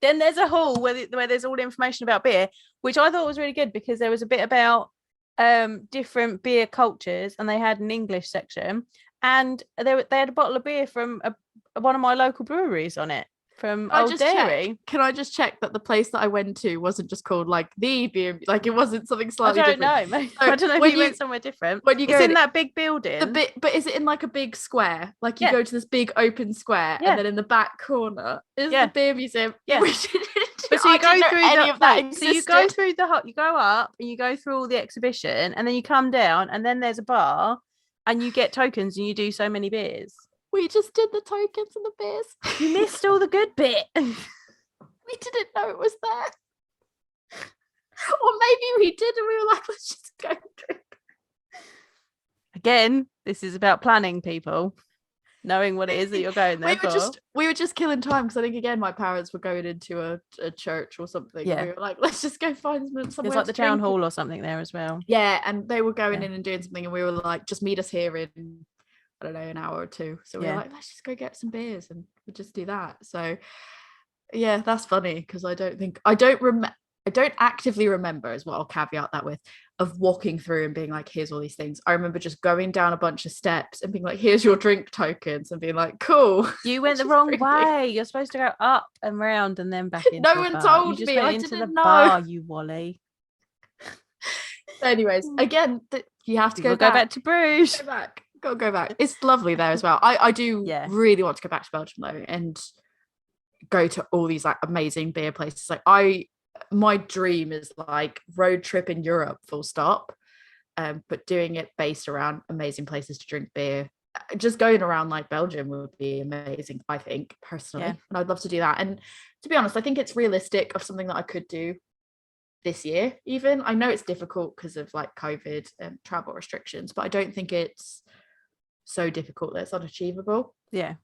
A: Then there's a hall where there's all the information about beer, which I thought was really good, because there was a bit about different beer cultures, and they had an English section, and they had a bottle of beer from one of my local breweries on it, from Old Dairy.
B: Can I just check that the place that I went to wasn't just called like the beer, like it wasn't something slightly different?
A: I don't know. So I don't know if you went somewhere different.
B: When you
A: it's in that big building.
B: But is it in like a big square? Like you go to this big open square, and then in the back corner is the beer museum.
A: Yeah. But so you go through so you go through you go up and you go through all the exhibition, and then you come down, and then there's a bar, and you get tokens, and you do so many beers.
B: We just did the tokens and the beers.
A: You missed all the good bit.
B: We didn't know it was there. Or maybe we did, and we were like, let's just go drink.
A: Again, this is about planning, people. Knowing what it is that you're going there for.
B: We were just killing time, because I think, again, my parents were going into a church or something. Yeah. We were like, let's just go find somewhere.
A: There's like the town hall or something there as well.
B: Yeah, and they were going in and doing something, and we were like, just meet us here in, I don't know, an hour or two. So we were like, let's just go get some beers, and we'll just do that. So yeah, that's funny, because I don't actively remember, is what I'll caveat that with, of walking through and being like, here's all these things. I remember just going down a bunch of steps and being like, here's your drink tokens, and being like, cool.
A: You went the wrong way. You're supposed to go up and round and then back into
B: No one told me. I didn't know.
A: Bar, you Wally.
B: Anyways, again, you have to go
A: back to Bruges.
B: Go back. It's lovely there as well. I do really want to go back to Belgium though, and go to all these like amazing beer places. Like my dream is like road trip in Europe, full stop, but doing it based around amazing places to drink beer. Just going around like Belgium would be amazing, I think, personally. And I'd love to do that. And to be honest, I think it's realistic of something that I could do this year even. I know it's difficult because of like COVID and travel restrictions, but I don't think it's so difficult that it's unachievable.
A: Yeah,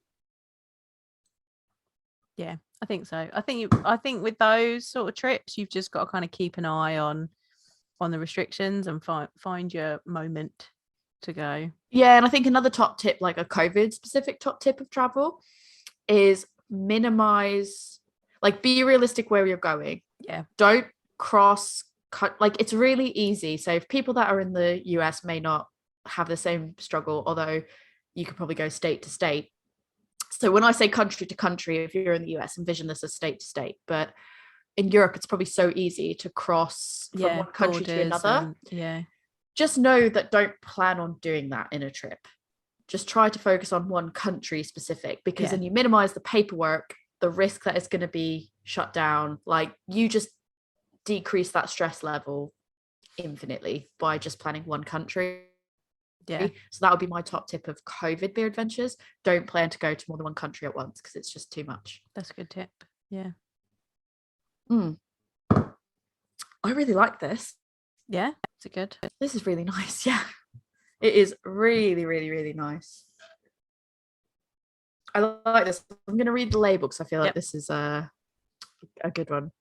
A: I think so. I think with those sort of trips, you've just got to kind of keep an eye on the restrictions and find your moment to go.
B: Yeah, and I think another top tip, like a COVID specific top tip of travel, is minimize, like be realistic where you're going.
A: Yeah.
B: Don't cross cut, like it's really easy. So if people that are in the US may not have the same struggle, although you could probably go state to state. So when I say country to country, if you're in the US, envision this as state to state. But in Europe, it's probably so easy to cross from one country to another. Just know that don't plan on doing that in a trip. Just try to focus on one country specific, because then you minimize the paperwork, the risk that it's going to be shut down. Like you just decrease that stress level infinitely by just planning one country.
A: Yeah.
B: So that would be my top tip of COVID beer adventures. Don't plan to go to more than one country at once because it's just too much.
A: That's a good tip. Yeah.
B: I really like this.
A: Yeah, it's good.
B: This is really nice. Yeah. It is really, really, really nice. I like this. I'm going to read the label because I feel like this is a good one.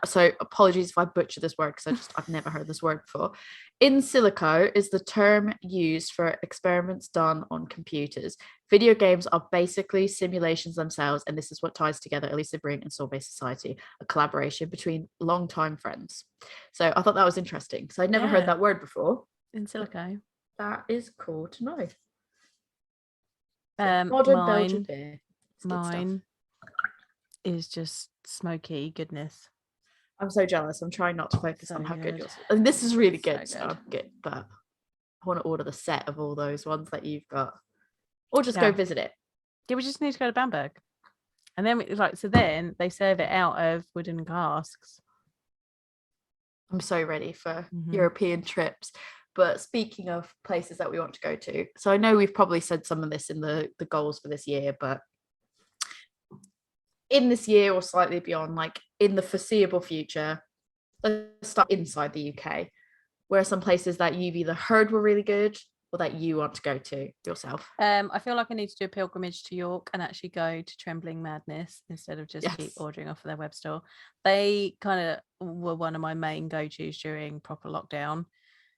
B: So apologies if I butcher this word because I've never heard this word before. In silico is the term used for experiments done on computers. Video games are basically simulations themselves, and this is what ties together Elisa Brewing and Sorbet Society, a collaboration between longtime friends. So I thought that was interesting because I'd never heard that word before.
A: In silico.
B: That is cool to know.
A: Modern Belgian beer. Mine is just smoky goodness.
B: I'm so jealous. I'm trying not to focus on how good yours is. And this is really good, so I'm good. But I want to order the set of all those ones that you've got, or just go visit it.
A: Yeah, we just need to go to Bamberg, and then then they serve it out of wooden casks.
B: I'm so ready for European trips. But speaking of places that we want to go to, so I know we've probably said some of this in the goals for this year, but in this year or slightly beyond, like in the foreseeable future, let's start inside the UK. Where are some places that you've either heard were really good or that you want to go to yourself?
A: I feel like I need to do a pilgrimage to York and actually go to Trembling Madness instead of just keep ordering off of their web store. They kind of were one of my main go-tos during proper lockdown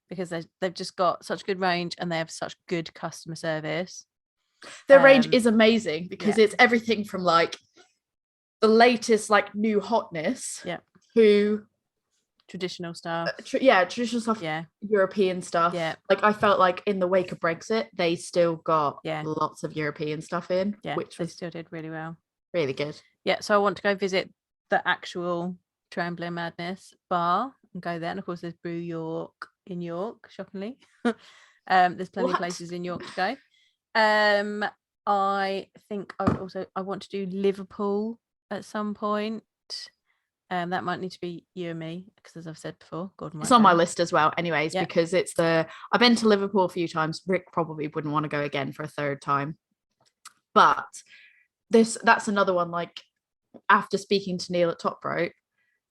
A: because they've just got such good range and they have such good customer service.
B: Their range is amazing because it's everything from like the latest like new hotness to
A: traditional stuff.
B: Traditional stuff. European stuff. Like I felt like in the wake of Brexit, they still got lots of European stuff in, which
A: they still did really well.
B: Really good.
A: Yeah, so I want to go visit the actual Trembling Madness bar and go there. And of course, there's Brew York in York. Shockingly, there's plenty of places in York to go. I think I want to do Liverpool at some point. That might need to be you and me because, as I've said before, Gordon.
B: It's on my list as well, anyways, because I've been to Liverpool a few times. Rick probably wouldn't want to go again for a third time, but that's another one. Like after speaking to Neil at Top Rope,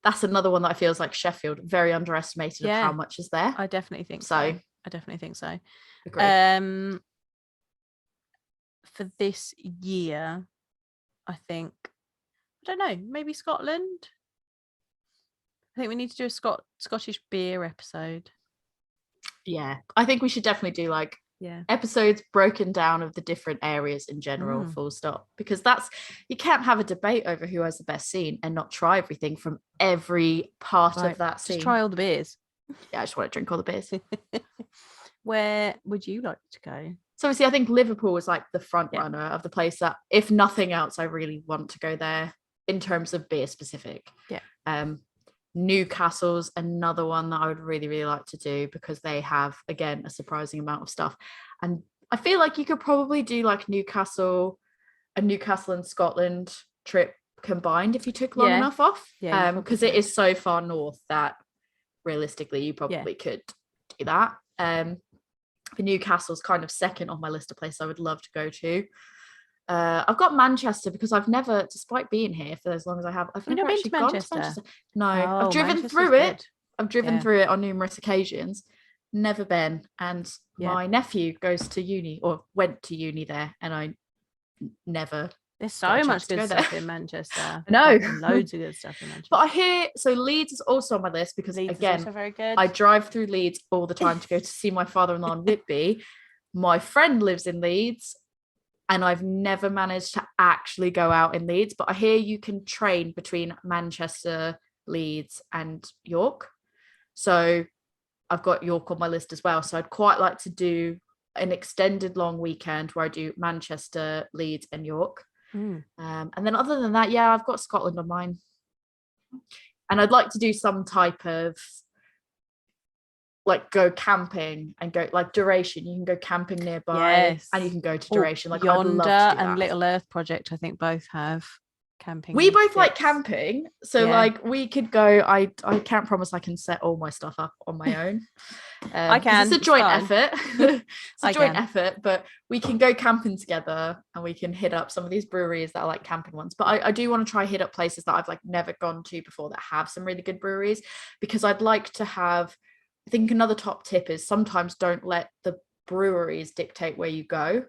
B: that's another one that I feel is like Sheffield, very underestimated of how much is there.
A: I definitely think so. I definitely think so.
B: Agreed.
A: For this year, I think, I don't know, maybe Scotland. I think we need to do a Scottish beer episode.
B: Yeah, I think we should definitely do like episodes broken down of the different areas in general, full stop. Because you can't have a debate over who has the best scene and not try everything from every part of that scene.
A: Just try all the beers.
B: Yeah, I just want to drink all the beers.
A: Where would you like to go?
B: So obviously I think Liverpool is like the front runner of the place that, if nothing else, I really want to go there in terms of beer specific. Newcastle's another one that I would really, really like to do because they have, again, a surprising amount of stuff. And I feel like you could probably do like Newcastle and Scotland trip combined if you took long enough off. Because it is so far north that realistically you probably could do that. Newcastle's kind of second on my list of places I would love to go to. I've got Manchester because I've never, despite being here for as long as I have, I've never actually gone to Manchester. No, I've driven through it. I've driven through it on numerous occasions. Never been. And my nephew goes to uni or went to uni there, and I never
A: There's
B: got a
A: so much
B: chance to
A: good
B: go
A: stuff
B: there.
A: in Manchester.
B: I know.
A: Like, loads of good stuff in Manchester.
B: But I hear, so Leeds is also on my list because,
A: Leeds
B: again,
A: is also very good.
B: I drive through Leeds all the time to go to see my father-in-law in Whitby. My friend lives in Leeds, and I've never managed to actually go out in Leeds, but I hear you can train between Manchester, Leeds, and York. So I've got York on my list as well. So I'd quite like to do an extended long weekend where I do Manchester, Leeds, and York. And then other than that, yeah, I've got Scotland on mine. And I'd like to do some type of like go camping and go like Duration. You can go camping nearby and you can go to Duration. Like
A: Yonder
B: I'd love to do
A: and
B: that.
A: Little Earth Project, I think both have camping.
B: We both like camping, so like we could go. I can't promise I can set all my stuff up on my own.
A: I can.
B: It's a joint effort. It's a joint
A: can.
B: effort, but we can go camping together and we can hit up some of these breweries that are like camping ones. But I do want to try hit up places that I've like never gone to before that have some really good breweries, because I'd like to have. I think another top tip is sometimes don't let the breweries dictate where you go.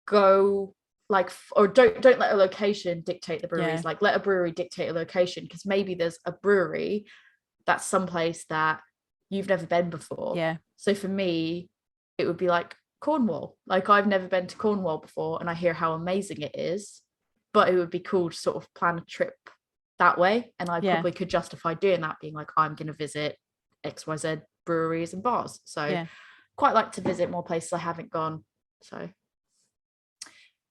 B: Go like, or don't let a location dictate the breweries. Like let a brewery dictate a location, because maybe there's a brewery that's someplace that you've never been before. So for me, it would be like Cornwall. Like I've never been to Cornwall before and I hear how amazing it is, but it would be cool to sort of plan a trip that way. And I probably could justify doing that, being like, I'm going to visit XYZ breweries and bars. So quite like to visit more places I haven't gone. So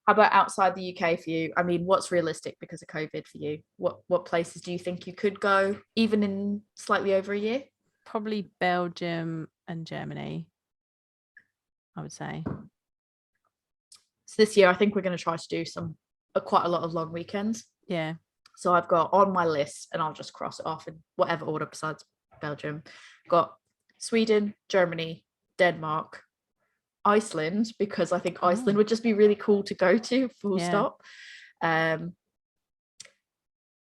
B: how about outside the UK for you? I mean, what's realistic because of COVID for you? What places do you think you could go, even in slightly over a year?
A: Probably Belgium and Germany, I would say.
B: So this year, I think we're going to try to do quite a lot of long weekends.
A: Yeah.
B: So I've got on my list, and I'll just cross it off in whatever order besides Belgium. Got Sweden, Germany, Denmark, Iceland, because I think Iceland would just be really cool to go to, full stop.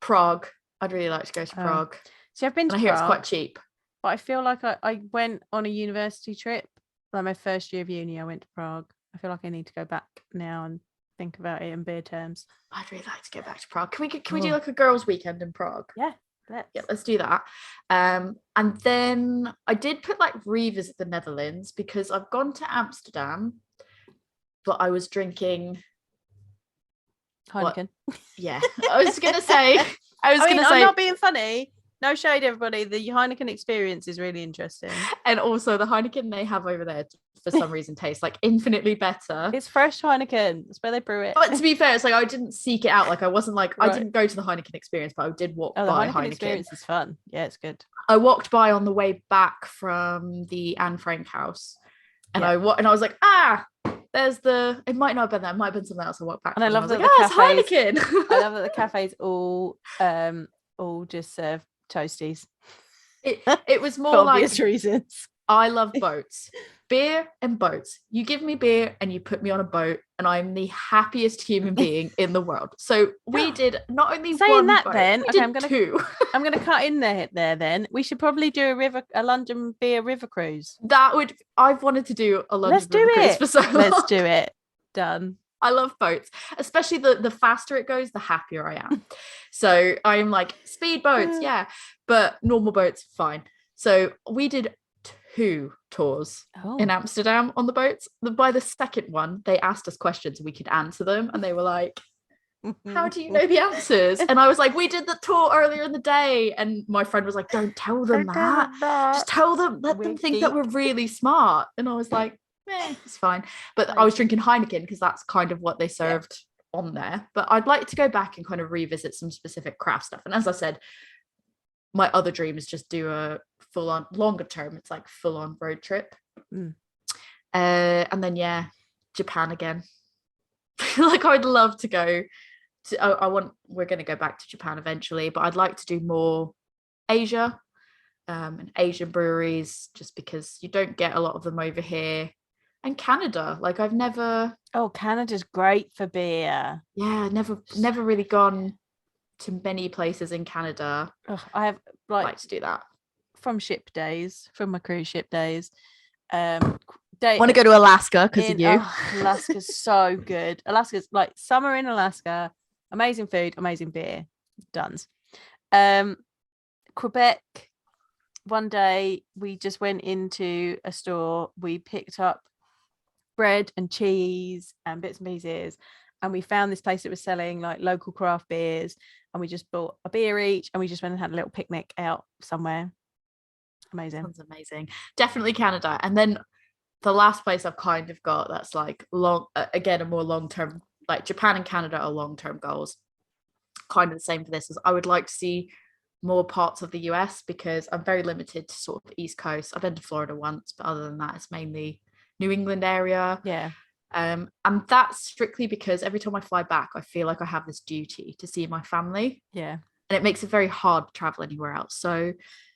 B: Prague. I'd really like to go to Prague.
A: See, I've been to
B: Prague. I hear it's quite cheap.
A: But I feel like I went on a university trip. Like my first year of uni, I went to Prague. I feel like I need to go back now and think about it in beer terms.
B: I'd really like to go back to Prague. Can we do like a girls' weekend in Prague?
A: Yeah.
B: Let's do that. And then I did put like revisit the Netherlands, because I've gone to Amsterdam, but I was drinking
A: Heineken.
B: Yeah, I was gonna say. I'm
A: not being funny. No shade, everybody. The Heineken experience is really interesting.
B: And also the Heineken they have over there, for some reason, tastes like infinitely better.
A: It's fresh Heineken. That's where they brew it.
B: But to be fair, it's like I didn't seek it out. Like I wasn't like, I didn't go to the Heineken experience, but I did walk by
A: the Heineken experience is fun. Yeah, it's good.
B: I walked by on the way back from the Anne Frank house, and I was like, there's it might not have been that, it might have been something else. I walked back,
A: and I love that
B: the cafes. Heineken.
A: I love that the cafes all just serve toasties.
B: It was more
A: for
B: like
A: obvious reasons.
B: I love boats, beer and boats. You give me beer and you put me on a boat, and I'm the happiest human being in the world. So we did not only
A: saying
B: one
A: that
B: boat,
A: then.
B: we
A: Okay,
B: did two.
A: I'm gonna cut in there. Then we should probably do a London beer river cruise.
B: I've wanted to do a London river cruise for so long.
A: Let's do it. Done.
B: I love boats, especially the faster it goes, the happier I am. So I'm like, speed boats, yeah, but normal boats, fine. So we did 2 tours in Amsterdam on the boats. By the second one, they asked us questions and we could answer them, and they were like, how do you know the answers? And I was like, we did the tour earlier in the day. And my friend was like, don't tell them that. Just tell them, let them think that we're really smart. And I was like, it's fine. But I was drinking Heineken because that's kind of what they served on there. But I'd like to go back and kind of revisit some specific craft stuff. And as I said, my other dream is just do a full-on, longer term, it's like full-on road trip. And then Japan again. Like I'd love to go to, we're going to go back to Japan eventually, but I'd like to do more Asia and Asian breweries, just because you don't get a lot of them over here. And Canada, like I've never.
A: Canada's great for beer.
B: Yeah, never really gone to many places in Canada.
A: I have like
B: to do that
A: from my cruise ship days.
B: Want to go to Alaska because of you.
A: Alaska's so good. Alaska's like summer in Alaska. Amazing food, amazing beer. Done. Quebec. One day we just went into a store. We picked up bread and cheese and bits and pieces, and we found this place that was selling like local craft beers, and we just bought a beer each, and we just went and had a little picnic out somewhere. Amazing.
B: Sounds amazing. Definitely Canada. And then the last place I've kind of got that's like long, again, a more long-term, like Japan and Canada are long-term goals. Kind of the same for this, as I would like to see more parts of the US, because I'm very limited to sort of East Coast. I've been to Florida once, but other than that, it's mainly New England area.
A: Yeah.
B: And that's strictly because every time I fly back, I feel like I have this duty to see my family.
A: Yeah.
B: And it makes it very hard to travel anywhere else. So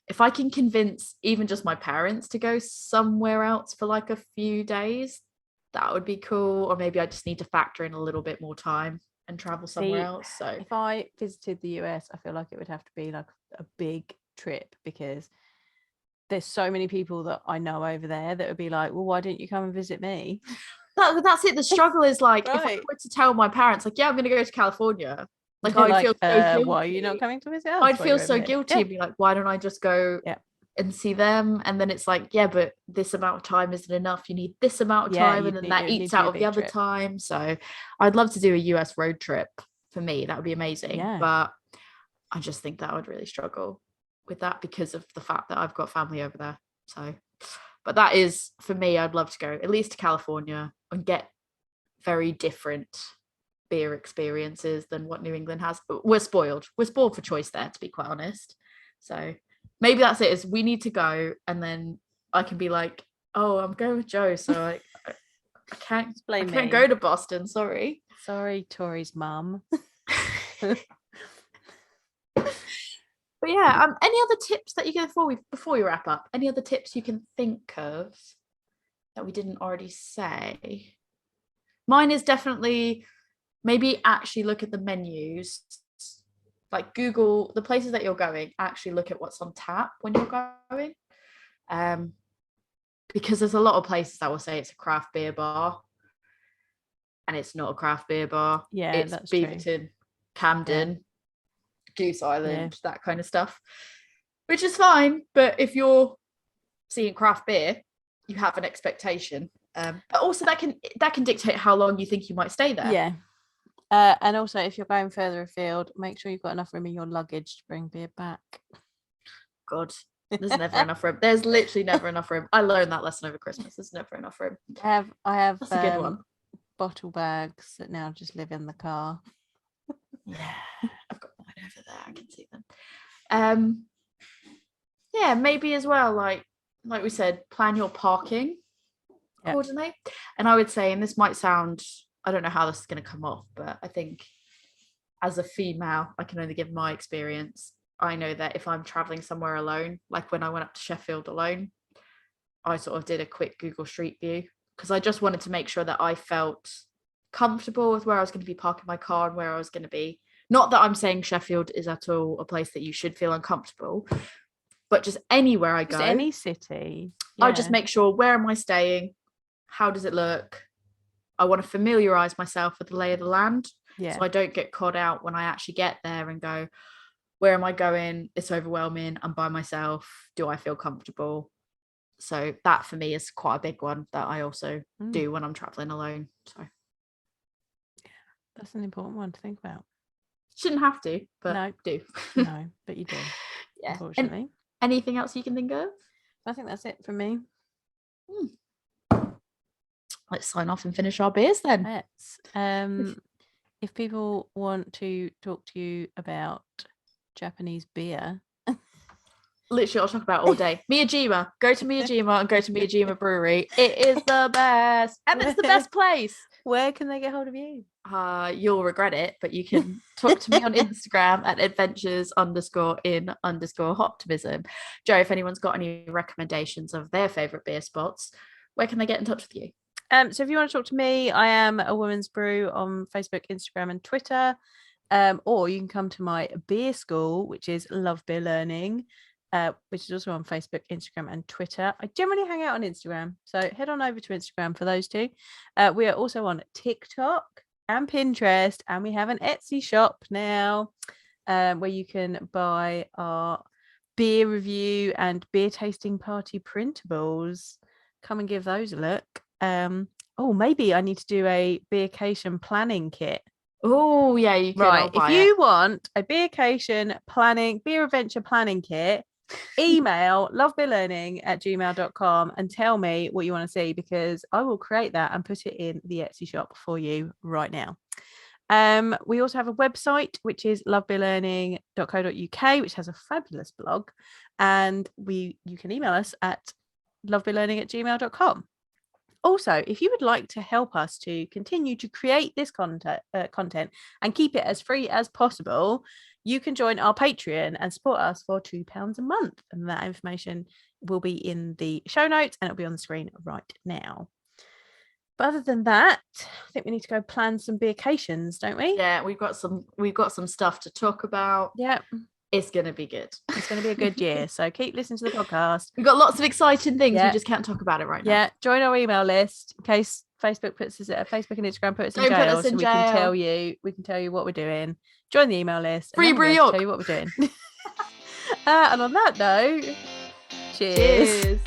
B: if I can convince even just my parents to go somewhere else for like a few days, that would be cool. Or maybe I just need to factor in a little bit more time and travel somewhere else. So
A: if I visited the US, I feel like it would have to be like a big trip, because there's so many people that I know over there that would be like, well, why didn't you come and visit me?
B: That's it. The struggle is like,
A: Right.
B: if I were to tell my parents, like, yeah, I'm going to go to California, like, I'd feel so guilty.
A: Why are you not coming to visit us?
B: I'd feel so guilty and be like, why don't I just go and see them? And then it's like, yeah, but this amount of time isn't enough. You need this amount of time, and then that eats out of the other time. So I'd love to do a US road trip. For me, that would be amazing. But I just think that I would really struggle with that because of the fact that I've got family over there. So, but that is, for me, I'd love to go at least to California and get very different beer experiences than what New England has. We're spoiled for choice there, to be quite honest. So maybe that's it, is we need to go, and then I can be like, oh, I'm going with Joe, so I can't go to Boston, sorry
A: Tori's mum.
B: But yeah, any other tips that you get before we wrap up? Any other tips you can think of that we didn't already say? Mine is definitely maybe actually look at the menus, like Google the places that you're going, actually look at what's on tap when you're going. Because there's a lot of places that will say it's a craft beer bar, and it's not a craft beer bar.
A: Yeah,
B: it's
A: that's
B: Beaverton,
A: true.
B: Camden, Goose Island, that kind of stuff, which is fine. But if you're seeing craft beer, you have an expectation. But also that can dictate how long you think you might stay there.
A: Yeah. And also, if you're going further afield, make sure you've got enough room in your luggage to bring beer back.
B: God, there's never enough room. There's literally never enough room. I learned that lesson over Christmas. There's never enough room.
A: I have
B: That's a good one.
A: Bottle bags that now just live in the car.
B: Yeah, I've got mine over there. I can see them. Yeah, maybe as well, like we said, plan your parking accordingly. And I would say, and this might sound, I don't know how this is going to come off, but I think as a female, I can only give my experience. I know that if I'm traveling somewhere alone, like when I went up to Sheffield alone, I sort of did a quick Google Street View, because I just wanted to make sure that I felt comfortable with where I was going to be parking my car and where I was going to be. Not that I'm saying Sheffield is at all a place that you should feel uncomfortable, but just anywhere I go,
A: any city,
B: I just make sure, where am I staying? How does it look? I want to familiarize myself with the lay of the land, so I don't get caught out when I actually get there and go, where am I going? It's overwhelming. I'm by myself. Do I feel comfortable? So that for me is quite a big one that I also do when I'm traveling alone. So
A: that's an important one to think about.
B: Shouldn't have to, but do.
A: No, but you do.
B: Yeah.
A: Unfortunately.
B: Anything else you can think of?
A: I think that's it for me.
B: Let's sign off and finish our beers then.
A: Let's. If people want to talk to you about Japanese beer,
B: literally I'll talk about it all day. Miyajima, go to Miyajima and go to Miyajima Brewery. It is the best, and it's the best place.
A: Where can they get hold of you?
B: You'll regret it, but you can talk to me on Instagram at adventures_in_optimism. Joe, if anyone's got any recommendations of their favorite beer spots, where can they get in touch with you?
A: So if you want to talk to me, I am a Woman's Brew on Facebook, Instagram, and Twitter. Or you can come to my beer school, which is Love Beer Learning. which is also on Facebook, Instagram, and Twitter. I generally hang out on Instagram, so head on over to Instagram for those two. We are also on TikTok and Pinterest, and we have an Etsy shop now, where you can buy our beer review and beer tasting party printables. Come and give those a look. Maybe I need to do a beercation planning kit.
B: Oh yeah, you can.
A: Right. If you want a beer adventure planning kit, email lovebeerlearning@gmail.com and tell me what you want to see, because I will create that and put it in the Etsy shop for you right now. We also have a website, which is lovebeerlearning.co.uk, which has a fabulous blog, and you can email us at lovebeerlearning@gmail.com. Also, if you would like to help us to continue to create this content and keep it as free as possible, you can join our Patreon and support us for £2 a month. And that information will be in the show notes and it'll be on the screen right now. But other than that, I think we need to go plan some beercations, don't we?
B: Yeah, we've got some stuff to talk about.
A: Yeah.
B: It's going to be good.
A: It's going to be a good year. So keep listening to the podcast.
B: We've got lots of exciting things. We just can't talk about it right now.
A: Yeah. Join our email list in case Facebook and Instagram put us in jail.
B: Put us in jail.
A: We can tell you what we're doing. Join the email list.
B: Free Brew York.
A: Tell you what we're doing. And on that note, cheers.